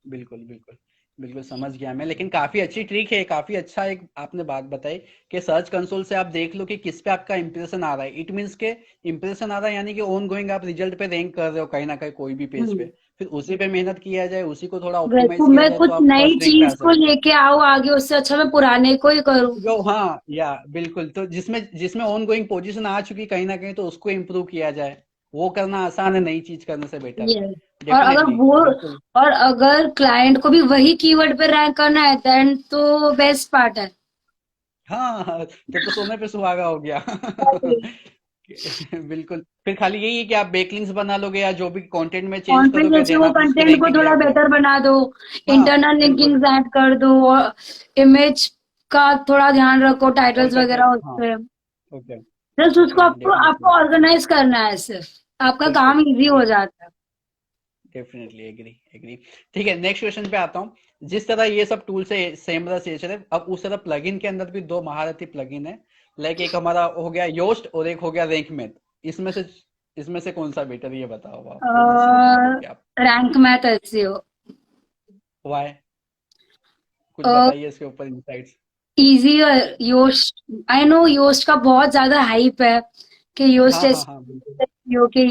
बिल्कुल, बिल्कुल। बिल्कुल समझ गया मैं, लेकिन काफ़ी अच्छी ट्रिक है, काफ़ी अच्छा एक आपने बात बताई कि सर्च कंसोल से आप देख लो कि किस पे आपका इंप्रेशन आ रहा है। इट मीन्स के इंप्रेशन आ रहा है यानी कि ऑन गोइंग आप रिजल्ट पे रैंक कर रहे हो कहीं ना कहीं कोई भी पेज पे। हम्म। फिर उसी पे मेहनत किया जाए, उसी को थोड़ा तो ऑप्टिमाइज किया मैं जाए, कुछ तो आप नई फर्स्ट रैंक पे आ चीज को सकते हो। लेके आओ आगे, उससे अच्छा मैं पुराने को ही करूँ। जो हाँ, या बिल्कुल, तो जिसमें जिसमें ऑन गोइंग पोजीशन आ चुकी कहीं ना कहीं, तो उसको इम्प्रूव किया जाए। वो करना आसान है नई चीज करने से बेटर। ये और अगर डेफिनेटली। वो बिल्कुल। और अगर क्लाइंट को भी वही कीवर्ड पे रैंक करना है देन तो बेस्ट पार्ट है। हाँ हाँ, तब तो सोने पे सुहागा हो गया। बिल्कुल, फिर खाली यही है कि आप बैकलिंक्स बना लोगे या जो भी कंटेंट में चेंज कॉन्टेंट करोगे, जैसे देन वो आप उसकी कंटेंट को रैंकिंग थोड़ा ले गए। बेटर बना दो, हाँ इंटरनल बिल्कुल। लिंकिंग्स ऐड कर दो और इमेज का थोड़ा ध्यान रखो, टाइटल्स अल्टरनेट, वगैरह हाँ। उसपे। ओके। जस्ट उसको ओके, आपको डेफिनेटली। आपको ऑर्गेनाइज करना है, सिर्फ आपका काम बिल्कुल। इजी हो बिल्कुल। जाता है। Definitely agree, agree. ठीक है, नेक्स्ट क्वेश्चन पे आता हूँ। जिस तरह ये सब टूल से सेम तरह से चले, अब उस तरह प्लगइन के अंदर भी दो महारथी प्लगइन है। लाइक एक हमारा हो गया योस्ट और एक हो गया रैंक। इसमें से कौन सा बेटर, ये बताओ आप, कौन सा सिलेक्ट करोगे आप? Rank Math SEO. वाई? कुछ बताइए इसके ऊपर insights. Easy Yoast, I know Yoast का बहुत ज्यादा हाइप है कि योस्ट हाँ हाँ हाँ, बिल्कुल। एसईओ के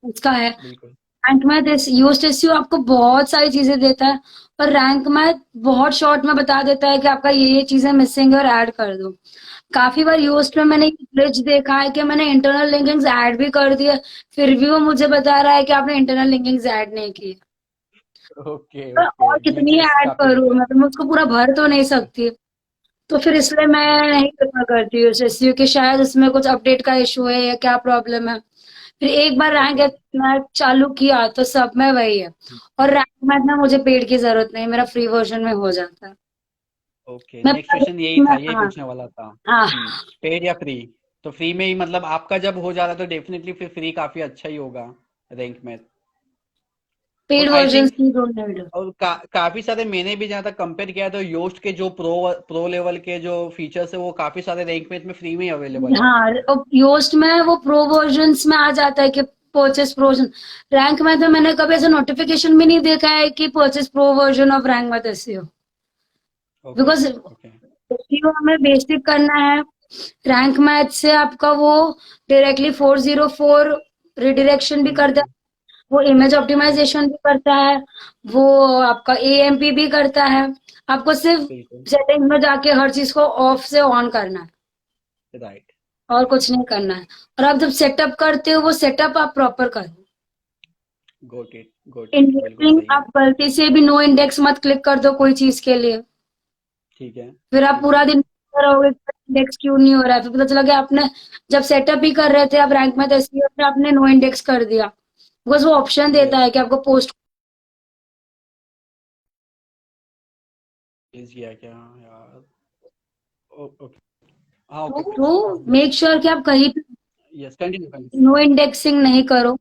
उसका है। बिल्कुल। रैंक मैथ यूज्ड एसईओ आपको बहुत सारी चीजें देता है, और रैंक मैथ बहुत शॉर्ट में बता देता है कि आपका ये चीजें मिसिंग है और ऐड कर दो। काफी बार यूज्ड में मैंने ग्लिच देखा है कि मैंने इंटरनल लिंकिंग्स ऐड भी कर दिए, फिर भी वो मुझे बता रहा है कि आपने इंटरनल लिंकिंग्स ऐड नहीं की। ओके तो ओके, और कितनी ग्लिचेस ऐड काफी करूँ, होते हैं। मैं तो उसको पूरा भर तो नहीं सकती। तो फिर इसलिए मैं बिल्कुल। नहीं प्रेफर करती हूँ एसईओ कि शायद उसमें कुछ अपडेट का इशू है या क्या प्रॉब्लम है। फिर एक बार रैंक ओके। मैं चालू किया तो सब में वही है। और रैंक मैथ में मुझे पेड की जरूरत नहीं, मेरा फ्री वर्जन में हो जाता है। ओके, मैं नेक्स्ट क्वेश्चन यही था, यही हाँ पूछने वाला था। हाँ, पेड या फ्री? तो फ्री में ही मतलब आपका जब हो जा रहा है, तो डेफिनेटली फिर फ्री काफी अच्छा ही होगा रैंक में। और पेड आई वर्जन थिंक, की डोंट नीड। और काफी सारे मैंने भी जहाँ तक कंपेयर किया, तो योस्ट के जो प्रो प्रो लेवल के जो फीचर्स है, वो काफी सारे रैंक में फ्री में ही अवेलेबल है। हाँ, योस्ट में वो प्रो वर्जन्स में आ जाता है कि purchase pro version. Rank math में मैंने कभी ऐसा नोटिफिकेशन भी नहीं देखा है कि purchase pro version of rank Math SEO. Okay. Because okay. SEO हमें बेसिक करना है, रैंक मैथ से आपका वो डायरेक्टली 404 रिडायरेक्शन भी करता हम्म। है, वो इमेज बिल्कुल। ऑप्टिमाइजेशन भी करता है, वो आपका एएमपी भी करता है। आपको सिर्फ बिल्कुल। सेटिंग में जाके हर चीज को ऑफ से ऑन करना है, राइट। और राइट। कुछ नहीं करना है। और आप जब सेटअप करते हो वो सेटअप आप प्रॉपर करो। गोट इट, गोट इट, बिल्कुल इंडेक्सिंग सही है। आप गलती से भी नो इंडेक्स मत क्लिक कर दो कोई चीज के लिए, ठीक है। फिर आप ठीक पूरा है। दिन रहोगे इंडेक्स क्यों नहीं हो रहा है, फिर पता चला कि आपने जब सेटअप ही कर रहे थे आप रैंक में, तो इसलिए आपने नो इंडेक्स कर दिया। बिकॉज वो ऑप्शन देता यस। है कि आपको पोस्ट। प्लीज किया क्या यार? ओके। हाँ, ओके। तो मेक श्योर कि आप कहीं yes, continue continue. No indexing नहीं करो।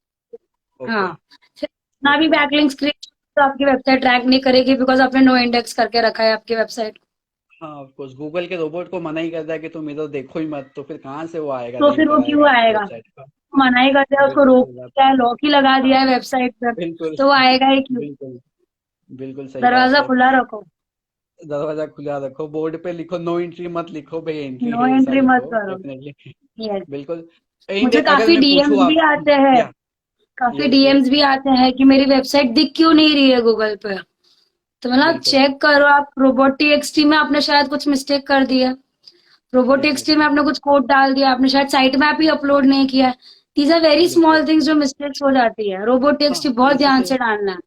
हाँ, ओके। फिर ना भी ओके। बैकलिंक्स क्रिएट तो आपकी वेबसाइट रैंक नहीं करेगी, बिकॉज आपने नो इंडेक्स करके रखा है आपकी वेबसाइट। हाँ, ऑफ कोर्स गूगल के रोबोट को मना ही करता है कि तुम इधर देखो ही मत, तो फिर कहाँ से वो आएगा, तो रैंक फिर वो कराएगा क्यों आपकी आएगा, वेबसाइट का? मना ही कर दिया, उसको बिल्कुल रोक सही बात। दिया है, लॉक ही लगा हाँ। दिया है वेबसाइट पर, बिल्कुल। तो वो आएगा ही क्यों। बिल्कुल। बिल्कुल सही बात दरवाजा है। खुला रखो, दरवाजा खुला रखो, बोर्ड पे लिखो नो एंट्री मत लिखो भाई, एंट्री नो है ऐसा एंट्री मत लिखो करो। डेफिनेटली। यस। बिल्कुल। एंड मुझे अगर काफी मैं डीएम्स पूछूँ भी आप, आते हैं, या काफी यस डीएम्स यस, भी आते हैं कि मेरी वेबसाइट दिख क्यों नहीं रही है गूगल पे। तो मतलब बिल्कुल। चेक करो आप, रोबोट.txt में आपने शायद कुछ मिस्टेक कर दिया, रोबोट.txt में डेफिनेटली। आपने कुछ कोड डाल दिया, आपने शायद साइट मैप ही अपलोड नहीं किया। दीज आर वेरी बिल्कुल। स्मॉल थिंग्स जो मिस्टेक्स हो जाती है, हाँ, रोबोट.txt बहुत इसी ध्यान से से डालना है।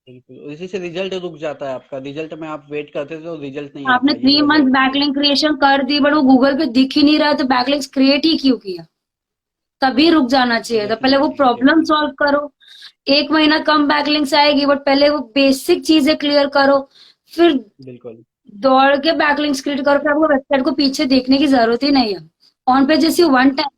बिल्कुल, इसी से रिजल्ट रुक जाता है आपका। रिजल्ट में आप वेट करते थे तो रिजल्ट नहीं आपने आता, यही 3 वजह मंथ होती है। बैकलिंक क्रिएशन कर दी बट वो गूगल पे दिख ही नहीं रहा, तो बैकलिंक्स क्रिएट ही क्यों किया? तभी रुक जाना चाहिए था, पहले वो डेफिनेटली, प्रॉब्लम डेफिनेटली। सॉल्व करो। 1 महीना कम बैकलिंक्स आएगी बट पहले वो बेसिक चीजें क्लियर करो, फिर बिल्कुल। दौड़ के बैकलिंक्स क्रिएट करो। फिर आपको वेबसाइट को पीछे देखने की जरूरत ही नहीं है। ऑन पेज जैसी वन टाइम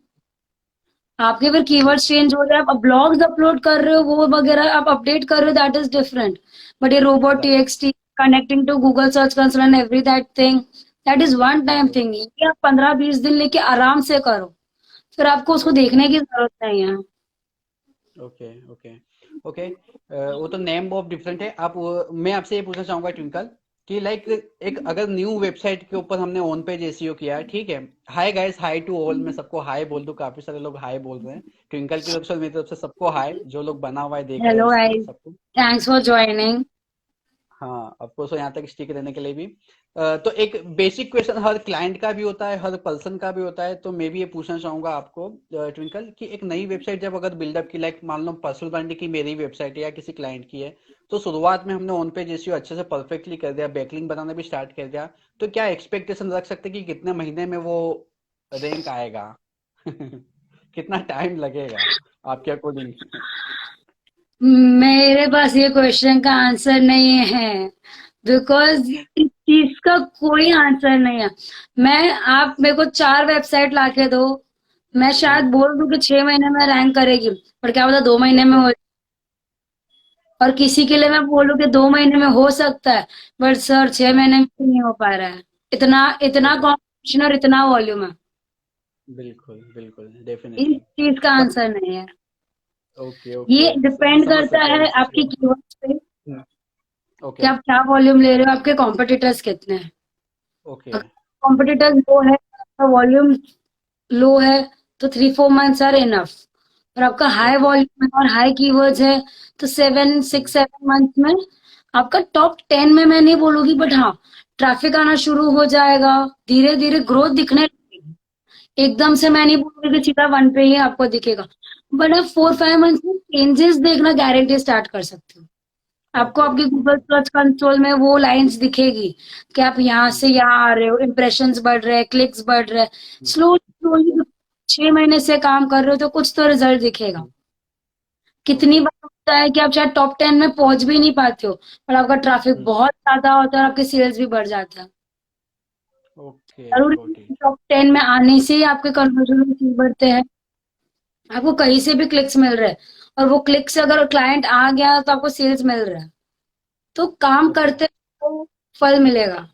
आपके फिर कीवर्ड्स बिल्कुल। चेंज हो रहे हैं, आप ब्लॉग्स अपलोड कर रहे हो वो वगैरह आप अपडेट कर रहे हो, दैट इज डिफरेंट। बट ये robot right. TXT connecting to Google search console and every that thing, that is one time बिल्कुल। थिंग। ये आप 15-20 दिन लेके आराम से करो, फिर आपको उसको ओके, देखने की जरूरत नहीं है। Okay, okay, okay. वो तो नेम बहुत डिफरेंट है। मैं आपसे ये पूछना चाहूंगा ट्विंकल, कि लाइक एक अगर न्यू वेबसाइट के ऊपर हमने ऑन पेज एसईओ किया है, ठीक है। Hi guys, hi to all, मैं सबको हाय बोल दूं, काफी सारे लोग हाय बोल रहे हैं। ट्विंकल की तरफ से और मेरी तरफ से सबको हाय, जो लोग बना हुआ है देख रहे हैं हेलो उसको गाइस, सबको। Thanks for joining. हाँ, ऑफकोर्स, यहाँ तक स्टिक रहने के लिए भी। तो एक बेसिक क्वेश्चन हर क्लाइंट का भी होता है, हर पर्सन का भी होता है, तो मैं भी ये पूछना चाहूंगा आपको ट्विंकल, कि एक नई वेबसाइट जब अगर बिल्डअप की, लाइक मान लो पर्सनल ब्रांडिंग की मेरी वेबसाइट है या किसी क्लाइंट की है, तो शुरुआत में हमने ऑन पेज एसईओ अच्छे से परफेक्टली कर दिया, बैकलिंक बनाना भी स्टार्ट कर दिया, तो क्या एक्सपेक्टेशन रख सकते हैं कि कितने महीने में वो रैंक आएगा? कितना टाइम लगेगा आपके अकॉर्डिंग? मेरे पास ये क्वेश्चन का आंसर नहीं है, बिकॉज इस चीज का कोई आंसर नहीं है। मैं आप मेरे को 4 वेबसाइट लाके दो, मैं शायद हम्म। बोल दूं कि 6 महीने में रैंक करेगी, पर क्या पता 2 महीने में ओके। हो। और किसी के लिए मैं बोलूं कि 2 महीने में हो सकता है, बट सर 6 महीने में भी नहीं हो पा रहा है। इतना इतना ओके। कॉम्पिटिशन और इतना वॉल्यूम है। बिल्कुल, बिल्कुल, इस डेफिनेटली। चीज का कब? आंसर नहीं है। ओके, ओके, ये मैं डिपेंड समझ करता सकता हूँ है इस चीज आपकी को। कीवर्ड्स पे हम्म। कि ओके। आप क्या वॉल्यूम ले रहे हो, आपके कॉम्पिटिटर्स कितने हैं। ओके। अगर कॉम्पिटिटर्स लो है, आपका वॉल्यूम लो है, तो 3-4 मंथ्स आर इनफ। और आपका हाई ओके। वॉल्यूम है और हाई कीवर्ड्स है, तो सेवन हम्म। सिक्स सेवन मंथ में आपका टॉप 10 में मैं नहीं बोलूंगी, बट हाँ, ट्रैफिक आना शुरू हो जाएगा, धीरे धीरे ग्रोथ हम्म। दिखने लगेगी। एकदम से मैं हम्म। नहीं बोलूंगी कि सीधा 1 पे ही आपको दिखेगा, बट आप फोर हम्म। फाइव मंथ्स में चेंजेस देखना गारंटी स्टार्ट कर सकते हो। आपको ओके, आपके गूगल ओके। सर्च कंसोल में वो लाइंस दिखेगी कि आप यहाँ हम्म। से यहाँ आ रहे हो, इंप्रेशंस बढ़ रहे हैं, क्लिक्स बढ़ रहे हैं। हम्म। स्लोली स्लोली 6 महीने से काम कर रहे हो तो कुछ तो रिजल्ट दिखेगा। हम्म। कितनी ओके। बार होता है कि आप शायद टॉप 10 में पहुंच भी नहीं पाते हो, पर आपका ट्रैफिक हम्म। बहुत ज्यादा होता है और आपके सेल्स भी बढ़ जाता है। ओके, जरूरी गॉट इट। टॉप 10 में आने से ही आपके कन्वर्जन बढ़ते हैं। आपको कहीं से भी क्लिक्स मिल रहे हैं, और वो क्लिक से अगर क्लाइंट आ गया तो आपको सेल्स मिल रहा है, तो काम ओके। करते तो फल मिलेगा।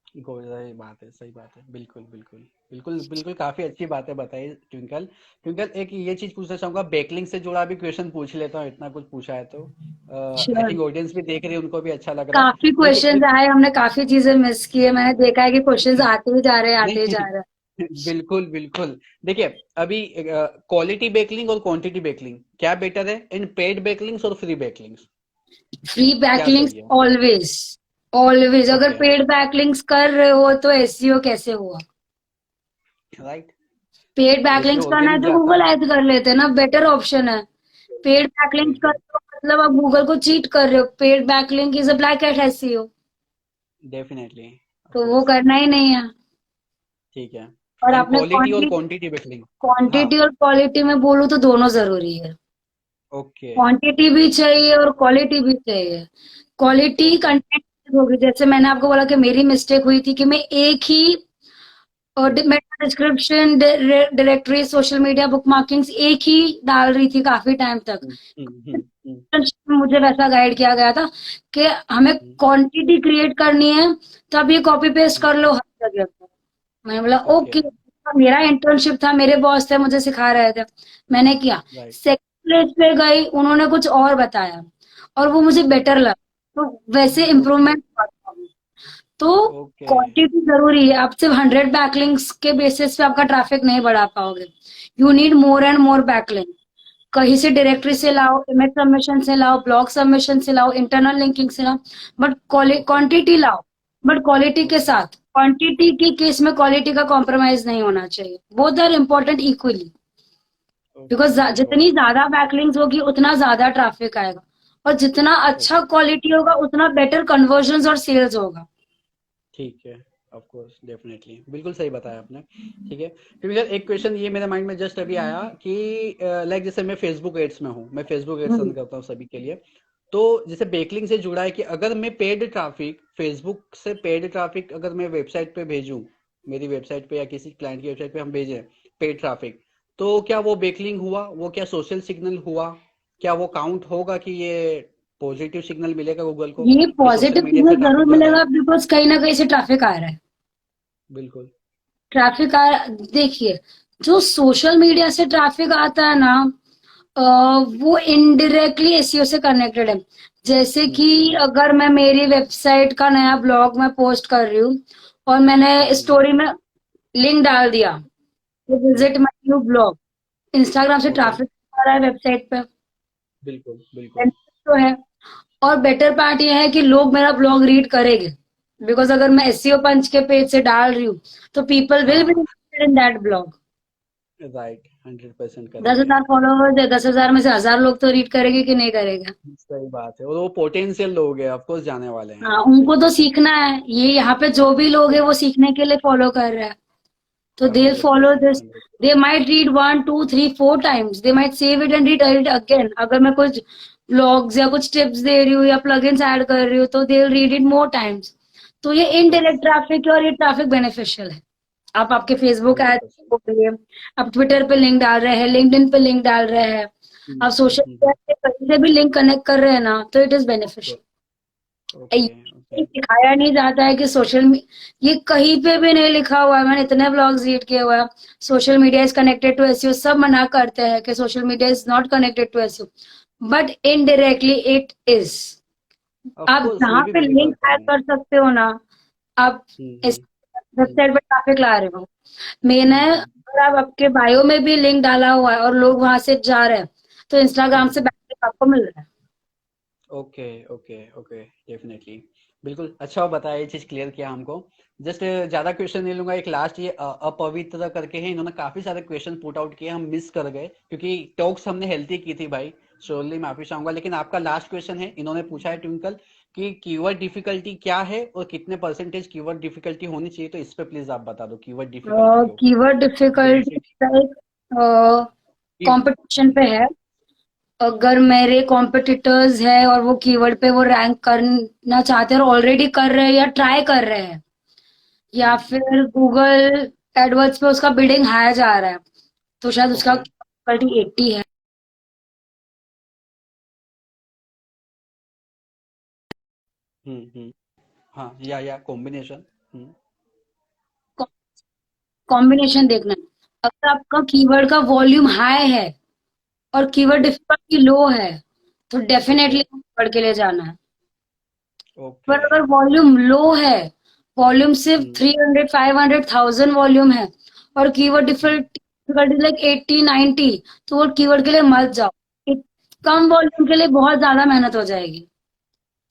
सही बात है, सही बात है, बिल्कुल, बिल्कुल। बिल्कुल, बिल्कुल, काफी अच्छी बातें बताई ट्विंकल। ट्विंकल, एक ये चीज पूछना चाहूंगा, बैकलिंक से जुड़ा भी क्वेश्चन पूछ लेता हूँ, इतना कुछ पूछा है तो आई श्योर। थिंक ऑडियंस भी देख रही है, उनको भी अच्छा लग रहा है। काफी देखिए क्वेश्चंस आए, हमने काफी चीजें मिस की है, मैंने देखा है कि क्वेश्चंस आते ही जा रहे हैं, आते ही जा नहीं। रहे हैं। बिल्कुल, बिल्कुल। देखिए, अभी क्वालिटी बैकलिंक और क्वांटिटी बैकलिंक क्या बेटर है, इन पेड बैकलिंक्स और फ्री बैकलिंक्स फ्री क्या बैकलिंक्स सही है? Always, always. अगर ओके। पेड बैकलिंक्स कर रहे हो तो एसईओ कैसे हुआ? राइट। पेड बैकलिंक्स एसईओ करना है ऑर्गेनिक तो जाता गूगल है। एड्स कर लेते हैं ना, बेटर ऑप्शन है। पेड बैकलिंक्स कर बिल्कुल। रहे हो मतलब आप गूगल को चीट कर रहे हो, paid backlink is a black hat SEO, definitely. Of तो वो कोर्स। करना ही नहीं है। ठीक है। और एंड आपने क्वालिटी और क्वांटिटी बैकलिंक। हाँ। क्वांटिटी और क्वालिटी में बोलूँ तो दोनों जरूरी है। ओके। क्वांटिटी भी चाहिए और क्वालिटी भी चाहिए। Quality okay. कंटेंट होगी, जैसे मैंने आपको बोला कि मेरी मिस्टेक हुई थी कि मैं एक ही और hmm. Meta description, directory, social media, bookmarkings एक ही डाल रही थी काफी टाइम तक। हम्म। हम्म। हम्म। मुझे वैसा गाइड किया गया था कि हमें हम्म। क्वांटिटी क्रिएट करनी है, तो आप ये कॉपी पेस्ट हम्म। कर लो हर जगह पर। मैंने बोला ओके। ओके। मेरा इंटर्नशिप था, मेरे बॉस थे, मुझे सिखा रहे थे, मैंने किया। राइट। सेकंड पेज पे गई, उन्होंने कुछ और बताया और वो मुझे बेटर हम्म। लगा, तो वैसे ओके। इम्प्रूवमेंट। तो ओके। क्वांटिटी जरूरी है, आप सिर्फ 100 बैकलिंक्स के बेसिस पे आपका ट्रैफिक नहीं बढ़ा पाओगे। You need more and more backlink. कहीं से डायरेक्टरी से लाओ, इमेज सबमिशन से लाओ, ब्लॉग सबमिशन से लाओ, इंटरनल लिंकिंग से लाओ, बट क्वांटिटी लाओ, बट क्वालिटी के ओके साथ। क्वांटिटी के केस में क्वालिटी का कॉम्प्रोमाइज नहीं होना चाहिए। Both are important equally, okay because जितनी ओके ज्यादा बैकलिंक्स होगी उतना ज्यादा ट्रैफिक आएगा, और जितना अच्छा ओके क्वालिटी होगा उतना बेटर कन्वर्जन और सेल्स होगा। ठीक है। ऑफ कोर्स डेफिनेटली बिल्कुल सही बताया आपने। ठीक है, फिर यार एक क्वेश्चन ये मेरे माइंड में जस्ट अभी आया कि लाइक जैसे मैं फेसबुक एड्स में हूँ, मैं फेसबुक एड्स रन हम्म। करता हूँ सभी के लिए। तो जैसे बेकलिंग से जुड़ा है कि अगर मैं पेड ट्रैफिक फेसबुक से पेड ट्रैफिक अगर मैं वेबसाइट पे भेजूं, मेरी वेबसाइट पे या किसी क्लाइंट की वेबसाइट पे हम भेजें पेड ट्रैफिक, तो क्या वो बेकलिंग हुआ, वो क्या सोशल सिग्नल हुआ, क्या वो काउंट होगा कि ये पॉजिटिव सिग्नल मिलेगा गूगल को ये कि सोशल पॉजिटिव मीडिया से सिग्नल जरूर ट्रैफिक ज्यादा है? मिलेगा, बिकॉज कहीं ना कहीं से ट्रैफिक आ रहा है। बिल्कुल। ट्रैफिक आ देखिए, जो सोशल मीडिया से ट्रैफिक आता है ना, अ, वो इनडायरेक्टली एसईओ से कनेक्टेड है। जैसे हम्म कि हम्म अगर मैं मेरी वेबसाइट का नया ब्लॉग मैं पोस्ट कर रही हूँ और मैंने हम्म स्टोरी में लिंक डाल दिया, hmm, visit my new blog, Instagram से ओके ट्रैफिक आ रहा है वेबसाइट पे, बिल्कुल बिल्कुल। benefit तो है। और बेटर पार्ट ये है कि लोग मेरा ब्लॉग रीड करेंगे, बिकॉज अगर मैं एसईओ पंच के पेज से डाल रही हूँ तो पीपल विल बी हाँ interested in that blog. Right 100% दस करेंगे। हजार फॉलोअर्स है, 10,000 में से 1,000 लोग तो रीड करेंगे कि नहीं करेगा। सही बात है, और वो पोटेंशियल लोग हैं, ऑफ कोर्स जाने वाले हैं। हाँ, उनको तो बिल्कुल सीखना है, ये यहाँ पे जो भी लोग हैं वो सीखने के लिए फॉलो कर रहे हैं, तो they hundred follow percent this. 100%। They might read 1 2 3 4 times, they might save it and read it again. अगर मैं कुछ ब्लॉग्स या कुछ टिप्स दे रही हूँ या प्लगइन्स ऐड कर रही हूँ तो they read it more times. तो ये इनडायरेक्ट ट्रैफिक है और ये ट्रैफिक बेनिफिशियल है। आप आपके फेसबुक हंड्रेड ऐड परसेंट बोलिए, आप ट्विटर पे लिंक डाल रहे हैं, लिंक्डइन पे लिंक डाल रहे हैं, आप सोशल मीडिया पे कहीं से भी लिंक कनेक्ट कर रहे हैं ना, तो इट इज ओके बेनिफिशियल। ये ओके ओके सिखाया नहीं जाता है कि ये कहीं पे भी नहीं लिखा हुआ है, मैंने इतने ब्लॉग्स रीड किए हुए हैं, social media is connected to SEO, सब मना करते हैं कि social media is not connected to SEO, but indirectly it is. Of आप कोर्स मैं जहाँ भी पे बिलीव लिंक करता ऐड हूँ। कर सकते हो ना, आप हम्म इस हम्म हम्म वेबसाइट पर ट्रैफिक ला रहे हो। मैंने हम्म, अगर आप आपके बायो में भी लिंक डाला हुआ है और लोग वहां से जा रहे हैं, तो इंस्टाग्राम से हम्म। बैकलिंक आपको मिल रहा है। Okay okay okay definitely. बिल्कुल अच्छा बताया, ये चीज क्लियर किया हमको। जस्ट ज्यादा क्वेश्चन नहीं लूंगा, एक लास्ट ये अपवित्र करके है, इन्होंने काफी सारे क्वेश्चन पुट आउट किए, हम मिस कर गए क्योंकि टॉक्स हमने हेल्थी की थी भाई। श्योरली माफी चाहूंगा, लेकिन आपका लास्ट क्वेश्चन है, इन्होंने पूछा है ट्विंकल कि कीवर्ड डिफिकल्टी क्या है और कितने परसेंटेज कीवर्ड डिफिकल्टी होनी चाहिए, तो इस पे प्लीज आप बता दो कीवर्ड डिफिकल्टी के ऊपर। Keyword difficulty basic. Like competition पे है। अगर मेरे कॉम्पिटिटर्स है और वो कीवर्ड पे वो रैंक करना चाहते हैं और ऑलरेडी कर रहे हैं या ट्राई कर रहे हैं, या फिर गूगल एडवर्ड्स पे उसका बिडिंग हाई जा रहा है, तो शायद उसका ओके डिफिकल्टी 80 है। हम्म। हाँ या कॉम्बिनेशन। हम्म कॉम्बिनेशन देखना है। अगर आपका कीवर्ड का वॉल्यूम हाई है और कीवर्ड ओके डिफिकल्टी लो है, तो ओके डेफिनेटली कीवर्ड के लिए जाना है। पर ओके अगर वॉल्यूम लो है, वॉल्यूम सिर्फ हम्म 300 500 1000 वॉल्यूम है, और कीवर्ड हम्म डिफिकल्टी लाइक 80 90, तो वो कीवर्ड के लिए मत जाओ। कम वॉल्यूम के लिए बहुत ज्यादा मेहनत हो जाएगी।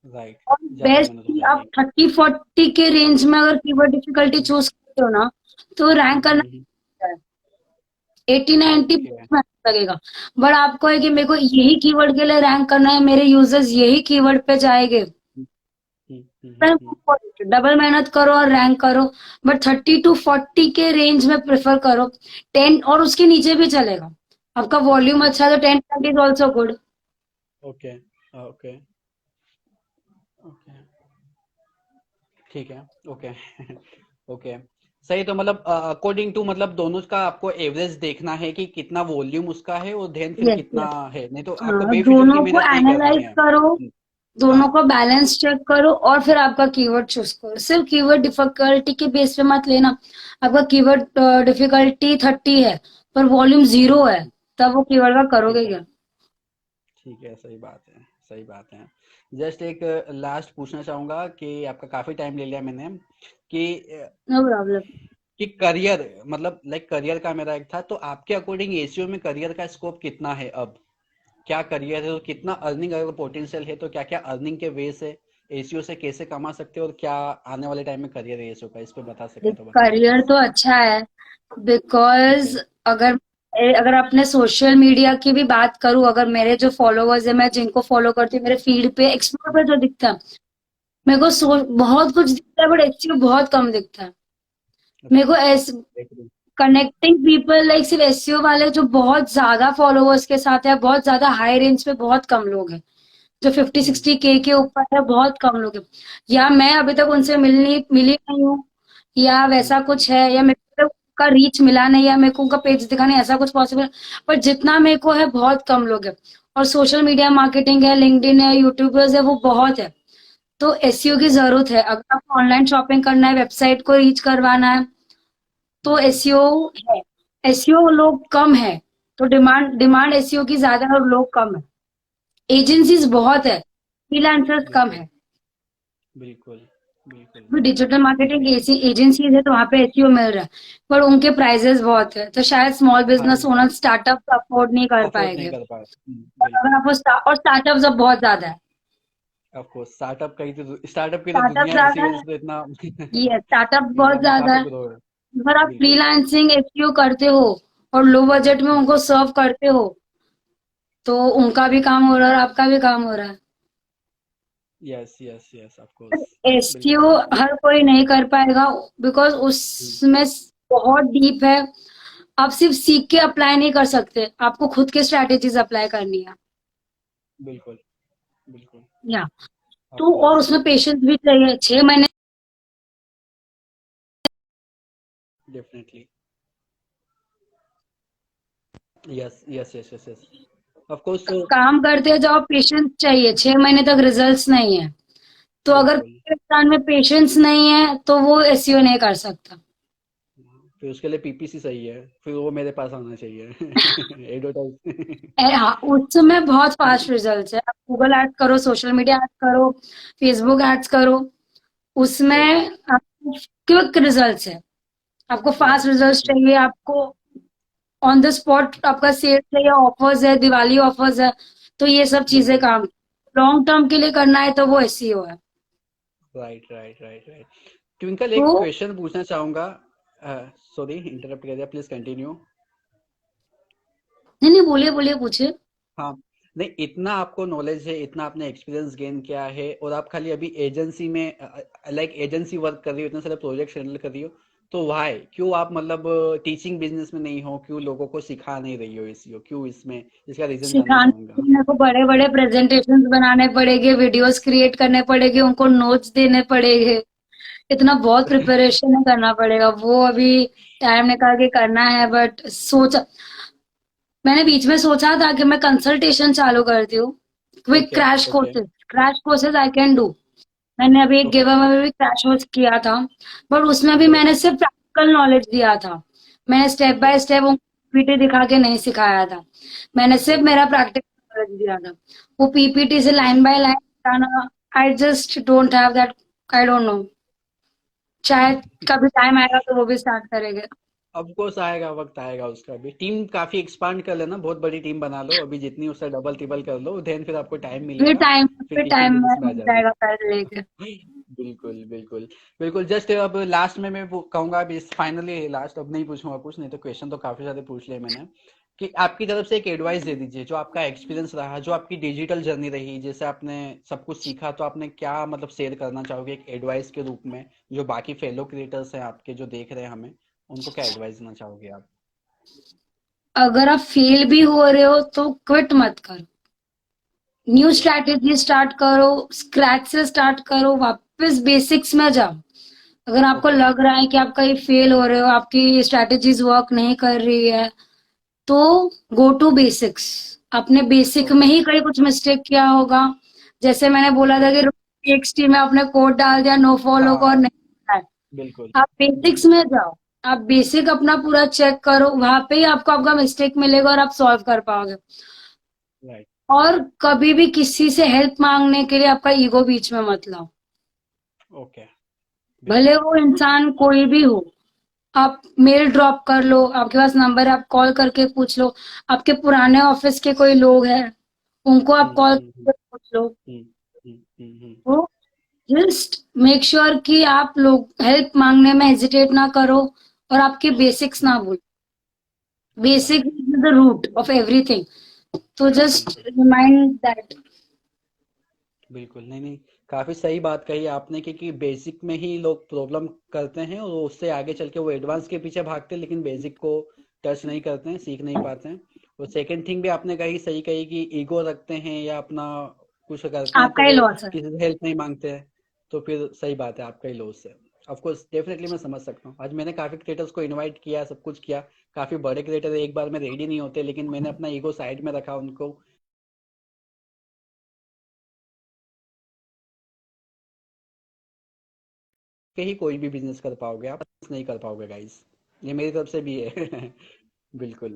राइट, और ज्यादा बेस्ट मेहनत हो कि आप जाएगी। 30 40 के रेंज में अगर कीवर्ड डिफिकल्टी हम्म चूज करते हो ना, तो रैंक करना हम्म 80 90 ओके लगेगा। बट आपको है कि मेरे को यही कीवर्ड के लिए रैंक करना है, मेरे यूजर्स यही कीवर्ड पे जाएंगे, हम्म। डबल मेहनत करो और रैंक करो। बट 30 to 40 के रेंज में प्रेफर करो। 10 और उसके नीचे भी चलेगा, आपका वॉल्यूम अच्छा है तो 10 20 is also good. Okay okay okay ठीक है ओके ओके सही। तो मतलब अकॉर्डिंग टू मतलब दोनों का आपको एवरेज देखना है कि कितना वॉल्यूम उसका है और देन फिर यस कितना यस। है, नहीं तो आपको हाँ, बेफिजुल की दोनों को मेहनत नहीं करनी एनालाइज है। करो, दोनों हाँ को बैलेंस चेक करो और फिर आपका कीवर्ड चूज करो। सिर्फ कीवर्ड डिफिकल्टी के बेस पे मत लेना। आपका कीवर्ड डिफिकल्टी 30 है पर वॉल्यूम जीरो है, हम्म, तब वो कीवर्ड का करोगे ठीक है क्या? ठीक है, सही बात है सही बात है। जस्ट एक लास्ट पूछना चाहूंगा कि आपका काफी टाइम ले लिया मैंने कि नो प्रॉब्लम। करियर मतलब लाइक करियर का मेरा एक था, तो आपके अकॉर्डिंग एसीओ में करियर का स्कोप कितना है अब? क्या करियर है, तो कितना अर्निंग अगर पोटेंशियल है तो क्या क्या अर्निंग के वे से एसीओ से कैसे कमा सकते हो, और क्या आने वाले टाइम में करियर है एसीओ का, इस पे बता सके तो बताइए करियर प्लीज। तो अच्छा है, ठीक बिकॉज है। अगर अगर अपने सोशल मीडिया की भी बात करूं, अगर मेरे जो फॉलोअर्स है, मैं जिनको फॉलो करती हूँ, मेरे फीड पे एक्सप्लोर पे जो दिखता है, मेरे को बहुत कुछ दिखता है, बट एचसीयू बहुत कम दिखता है। मेरे अच्छा। को एस देख रही हूँ। कनेक्टिंग पीपल लाइक सिर्फ एसईओ वाले जो बहुत ज्यादा फॉलोअर्स के साथ है, बहुत ज्यादा हाई रेंज पे बहुत कम लोग हैं। जो 50-60 के ऊपर है, बहुत कम लोग हैं। या मैं अभी तक उनसे मिली नहीं हूँ, या वैसा कुछ है, या मेरे को उनका रीच मिला नहीं, या मेरे को उनका पेज दिखा नहीं, ऐसा कुछ पॉसिबल। पर जितना मेरे को है, बहुत कम लोग हैं। और सोशल मीडिया मार्केटिंग है, लिंक्डइन है, यूट्यूबर्स है, वो बहुत है। तो एसईओ की जरूरत है। अगर आपको ऑनलाइन शॉपिंग करना है, वेबसाइट को रीच करवाना है, तो एसईओ है। एसईओ लोग कम है, तो डिमांड एसईओ की ज्यादा है और लोग कम है। एजेंसीज बहुत है, फ्रीलांसर्स कम बिल्कुल है। बिल्कुल बिल्कुल। डिजिटल ठीक मार्केटिंग है। एजेंसीज है, तो वहां पे एसईओ मिल रहा है, पर उनके प्राइजेस बहुत है, तो शायद स्मॉल हाँ बिजनेस बिल्कुल। ओनर स्टार्टअप अफोर्ड नहीं कर अफोर्ड नहीं पाएंगे। कर पाए। और अगर बिल्कुल। आपको और स्टार्टअप अब बहुत ज्यादा है। ऑफ कोर्स स्टार्टअप की तो स्टार्टअप दुनिया है, इसी ज्यादा वजह है, से तो इतना ये स्टार्टअप बहुत इंडिया में ज्यादा काफी है। ग्रो है। अगर आप बिल्कुल। फ्रीलांसिंग एसईओ करते हो और लो बजट में उनको सर्व करते हो, तो उनका भी काम हो रहा है और आपका भी काम हो रहा है। Yes yes yes of course. बिल्कुल एसईओ बिल्कुल। हर कोई नहीं कर पाएगा, बिकॉज उसमें बहुत डीप है। आप सिर्फ सीख के अप्लाई नहीं कर सकते, आपको खुद के स्ट्रैटेजीज अप्लाई करनी है। बिल्कुल बिल्कुल। या ऑफ तो और कोर्स। उसमें पेशेंस भी चाहिए। 6 महीने definitely. Yes yes yes yes yes of course. तो काम करते जाओ, पेशेंस चाहिए। 6 महीने तक रिजल्ट्स नहीं है, तो अगर बिल्कुल। इंसान में पेशेंस नहीं है, तो वो एसईओ नहीं कर सकता। फिर उसके लिए पीपीसी सही है, फिर वो मेरे पास आना चाहिए एडवर्टाइज। हाँ, उसमें बहुत फास्ट रिजल्ट्स है। आप गूगल एड्स करो, सोशल मीडिया एड्स करो, फेसबुक एड्स करो, उसमें सही। आपको क्विक रिजल्ट्स है। आपको फास्ट राइट रिजल्ट्स राइट। चाहिए, आपको ऑन द स्पॉट आपका सेल चाहिए, ऑफर्स है, दिवाली ऑफर्स है, तो ये सब चीजें बिल्कुल। काम। लॉन्ग टर्म के लिए करना है, तो वो एसईओ है। Right right right right. Twinkle तो एक क्वेश्चन पूछना चाहूंगा। सॉरी इंटरप्ट कर दिया, प्लीज कंटिन्यू। नहीं नहीं, बोलिए बोलिए, पूछिए। हाँ। नहीं, इतना आपको नॉलेज है, इतना आपने एक्सपीरियंस गेन किया है, और आप खाली अभी एजेंसी में लाइक एजेंसी वर्क कर रही हो, इतने सारे प्रोजेक्ट हैंडल कर रही हो, तो वाई क्यों आप मतलब टीचिंग बिजनेस में नहीं हो, क्यों लोगों को सिखा नहीं रही हो इसी, क्यों इसमें, इसका रीजन जानना सिखाने के चाहूंगा। लिए मेरे को बड़े बड़े प्रेजेंटेशंस बनाने पड़ेंगे, वीडियोस क्रिएट करने पड़ेंगे, उनको नोट्स देने पड़ेंगे। इतना बहुत प्रिपरेशन करना पड़ेगा, वो अभी टाइम निकाल के करना है। बट मैंने बीच में सोचा था कि मैं कंसल्टेशन चालू करती हूँ, quick okay okay crash courses I can do. मैंने अभी एक ओके। गिव अवे में भी क्रैश कोर्स किया था, बट उसमें भी ग्रेट। मैंने सिर्फ प्रैक्टिकल नॉलेज दिया था। मैंने step okay by step PPT दिखा के नहीं सिखाया था। मैंने सिर्फ ओके। मेरा प्रैक्टिकल नॉलेज दिया था। वो पीपीटी से लाइन बाय लाइन बताना, I just don't have that. I don't know, शायद कभी टाइम आएगा तो वो भी स्टार्ट करेंगे। अब कोर्स आएगा, वक्त आएगा उसका भी। टीम काफी एक्सपांड कर लेना, बहुत बड़ी टीम बना लो अभी, जितनी उससे डबल ट्रिपल कर लो, देन फिर आपको टाइम मिलेगा, फिर फिर टीचिंग टाइम बिजनेस में आ मिल जाना। जाएगा पैसे लेके। बिल्कुल बिल्कुल। बिल्कुल जस्ट अब लास्ट में मैं कहूंगा, अभी फाइनली लास्ट, अब नहीं पूछूंगा कुछ, नहीं तो क्वेश्चन तो काफी सारे पूछ लिए मैंने, कि आपकी तरफ से एक एडवाइस दे दीजिए, जो आपका एक्सपीरियंस रहा, जो आपकी डिजिटल जर्नी रही, जैसे आपने सब कुछ सीखा, तो आपने क्या मतलब शेयर करना चाहोगे एक एडवाइस के रूप में, जो बाकी फेलो क्रिएटर्स हैं आपके जो देख रहे हैं हमें, उनको क्या एडवाइस देना चाहोगे आप। अगर आप फेल भी हो रहे हो, तो क्विट मत करो। New okay. स्ट्रैटेजी स्टार्ट करो, स्क्रैच से स्टार्ट करो, वापस बेसिक्स में जाओ। अगर आपको ओके। लग रहा है कि आप कहीं फेल हो रहे हो, आपकी स्ट्रैटेजीज वर्क नहीं कर रही है, तो गो टू बेसिक्स। आपने बेसिक में ओके ही कहीं कुछ मिस्टेक किया होगा। जैसे मैंने बोला था ओके। कि टेक्स्ट में आपने कोड डाल दिया, नो फॉलो को, और हाँ नहीं है। बिल्कुल आप बेसिक्स बिल्कुल। में जाओ, आप बेसिक अपना पूरा चेक करो, वहां पे ही आपको आपका मिस्टेक मिलेगा और आप सॉल्व कर पाओगे। राइट। और कभी भी किसी से हेल्प मांगने के लिए आपका ईगो बीच में मत लाओ, ओके। भले बिल्कुल। वो इंसान कोई भी हो। आप मेल ड्रॉप कर लो, आपके पास नंबर है, आप कॉल करके पूछ लो। आपके पुराने ऑफिस के कोई लोग हैं, उनको आप हम्म कॉल हम्म करके पूछ लो। हम्म हम्म। तो जस्ट मेक श्योर कि आप लोग हेल्प मांगने में हेजिटेट ना करो और आपके बेसिक्स ना भूलो। Basic right. Is the root of everything, तो जस्ट बिल्कुल रिमाइंड दैट। बिल्कुल, नहीं नहीं, काफी सही बात कही आपने, क्योंकि बेसिक में ही लोग प्रॉब्लम करते हैं और उससे आगे चल के वो एडवांस के पीछे भागते हैं, लेकिन बेसिक को टच नहीं करते हैं, सीख नहीं पाते हैं। और सेकंड थिंग भी आपने कही, सही कही, कि ईगो रखते हैं या अपना कुछ करते हैं तो आपका ही वो लॉस है। किसी से हेल्प नहीं मांगते हैं। तो फिर सही बात है, आपका ही लॉस है। ऑफ कोर्स डेफिनेटली मैं समझ सकता हूँ। आज मैंने काफी क्रिएटर्स को इनवाइट किया, सब कुछ किया। काफी बड़े क्रिएटर एक बार में रेडी नहीं होते, लेकिन मैंने अपना ईगो साइड में रखा, उनको के ही कोई भी बिजनेस कर पाओगे, आप नहीं कर पाओगे गाइस। ये मेरी तरफ से भी है। बिल्कुल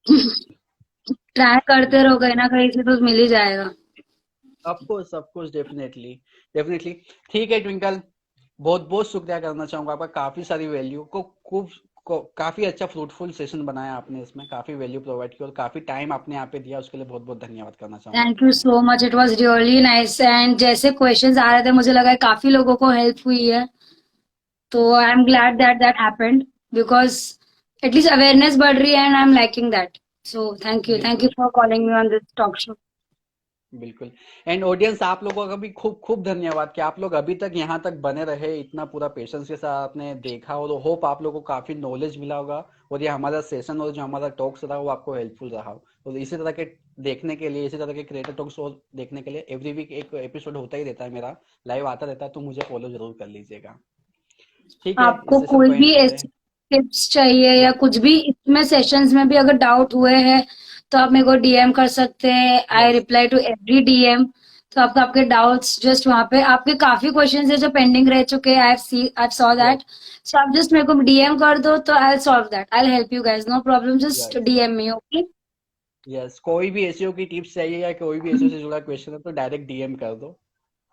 ट्राई करते रहो, बिल्कुल। कहीं ना कहीं से तो मिल ही जाएगा। Of course definitely definitely. ठीक है ट्विंकल, बहुत बहुत शुक्रिया करना चाहूंगा आपका। काफी सारी वैल्यू काफी अच्छा फ्रूटफुल सेशन बनाया आपने, इसमें काफी वैल्यू प्रोवाइड की और काफी टाइम आपने यहाँ पे दिया, उसके लिए बहुत बहुत धन्यवाद करना चाहूंगा थैंक यू आपका। So much, it was really nice. And जैसे क्वेश्चंस आ रहे थे मुझे लगा है काफी लोगों को हेल्प हुई है, तो I am glad that that happened, because at least awareness बढ़ रही है and I am liking that. So thank you बिल्कुल for calling me on this talk show. बिल्कुल। एंड ऑडियंस, आप लोगों का भी खूब खूब धन्यवाद कि आप लोग अभी तक यहाँ तक बने रहे, इतना पूरा पेशेंस के साथ आपने देखा, और होप आप लोगों को काफी नॉलेज मिला होगा, और ये हमारा सेशन और जो हमारा टॉक्स रहा वो आपको हेल्पफुल रहा हो। और इसी तरह के देखने के लिए, इसी तरह के क्रिएटर टॉक्स और देखने के लिए एवरी वीक एक एपिसोड होता ही रहता है, मेरा लाइव आता रहता है, तो मुझे फॉलो जरूर कर लीजिएगा। ठीक है, इस आपको सेशन कोई को एंड भी करते ऐसी हैं। टिप्स चाहिए या या कुछ भी इसमें सेशंस में भी अगर डाउट हुए हैं तो आप मेरे को डीएम कर सकते हैं। I yes reply to every DM. तो आपको आपके डाउट्स जस्ट वहां पे, आपके काफी क्वेश्चंस है जो पेंडिंग रह चुके हैं, I saw yes that. So आप जस्ट मेरे को डीएम कर दो तो I solve that, I help you guys, no problem, just yes DM me, okay. Yes, कोई भी एसईओ की टिप्स चाहिए या कोई भी एसईओ से जुड़ा क्वेश्चन है तो डायरेक्ट डीएम कर दो,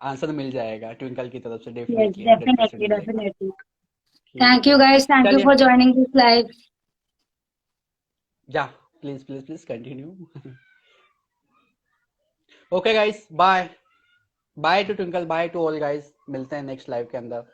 आंसर मिल जाएगा ट्विंकल की तरफ से, यस, डेफिनेटली 100% डेफिनेटली मिलेगा। डेफिनेटली। ठीक थैंक यू है, गाइज, थैंक यू चलिए। For joining this live. जा, please please please continue. Okay guys, bye. Bye to Twinkle, bye to all guys, मिलते हैं नेक्स्ट लाइव के अंदर।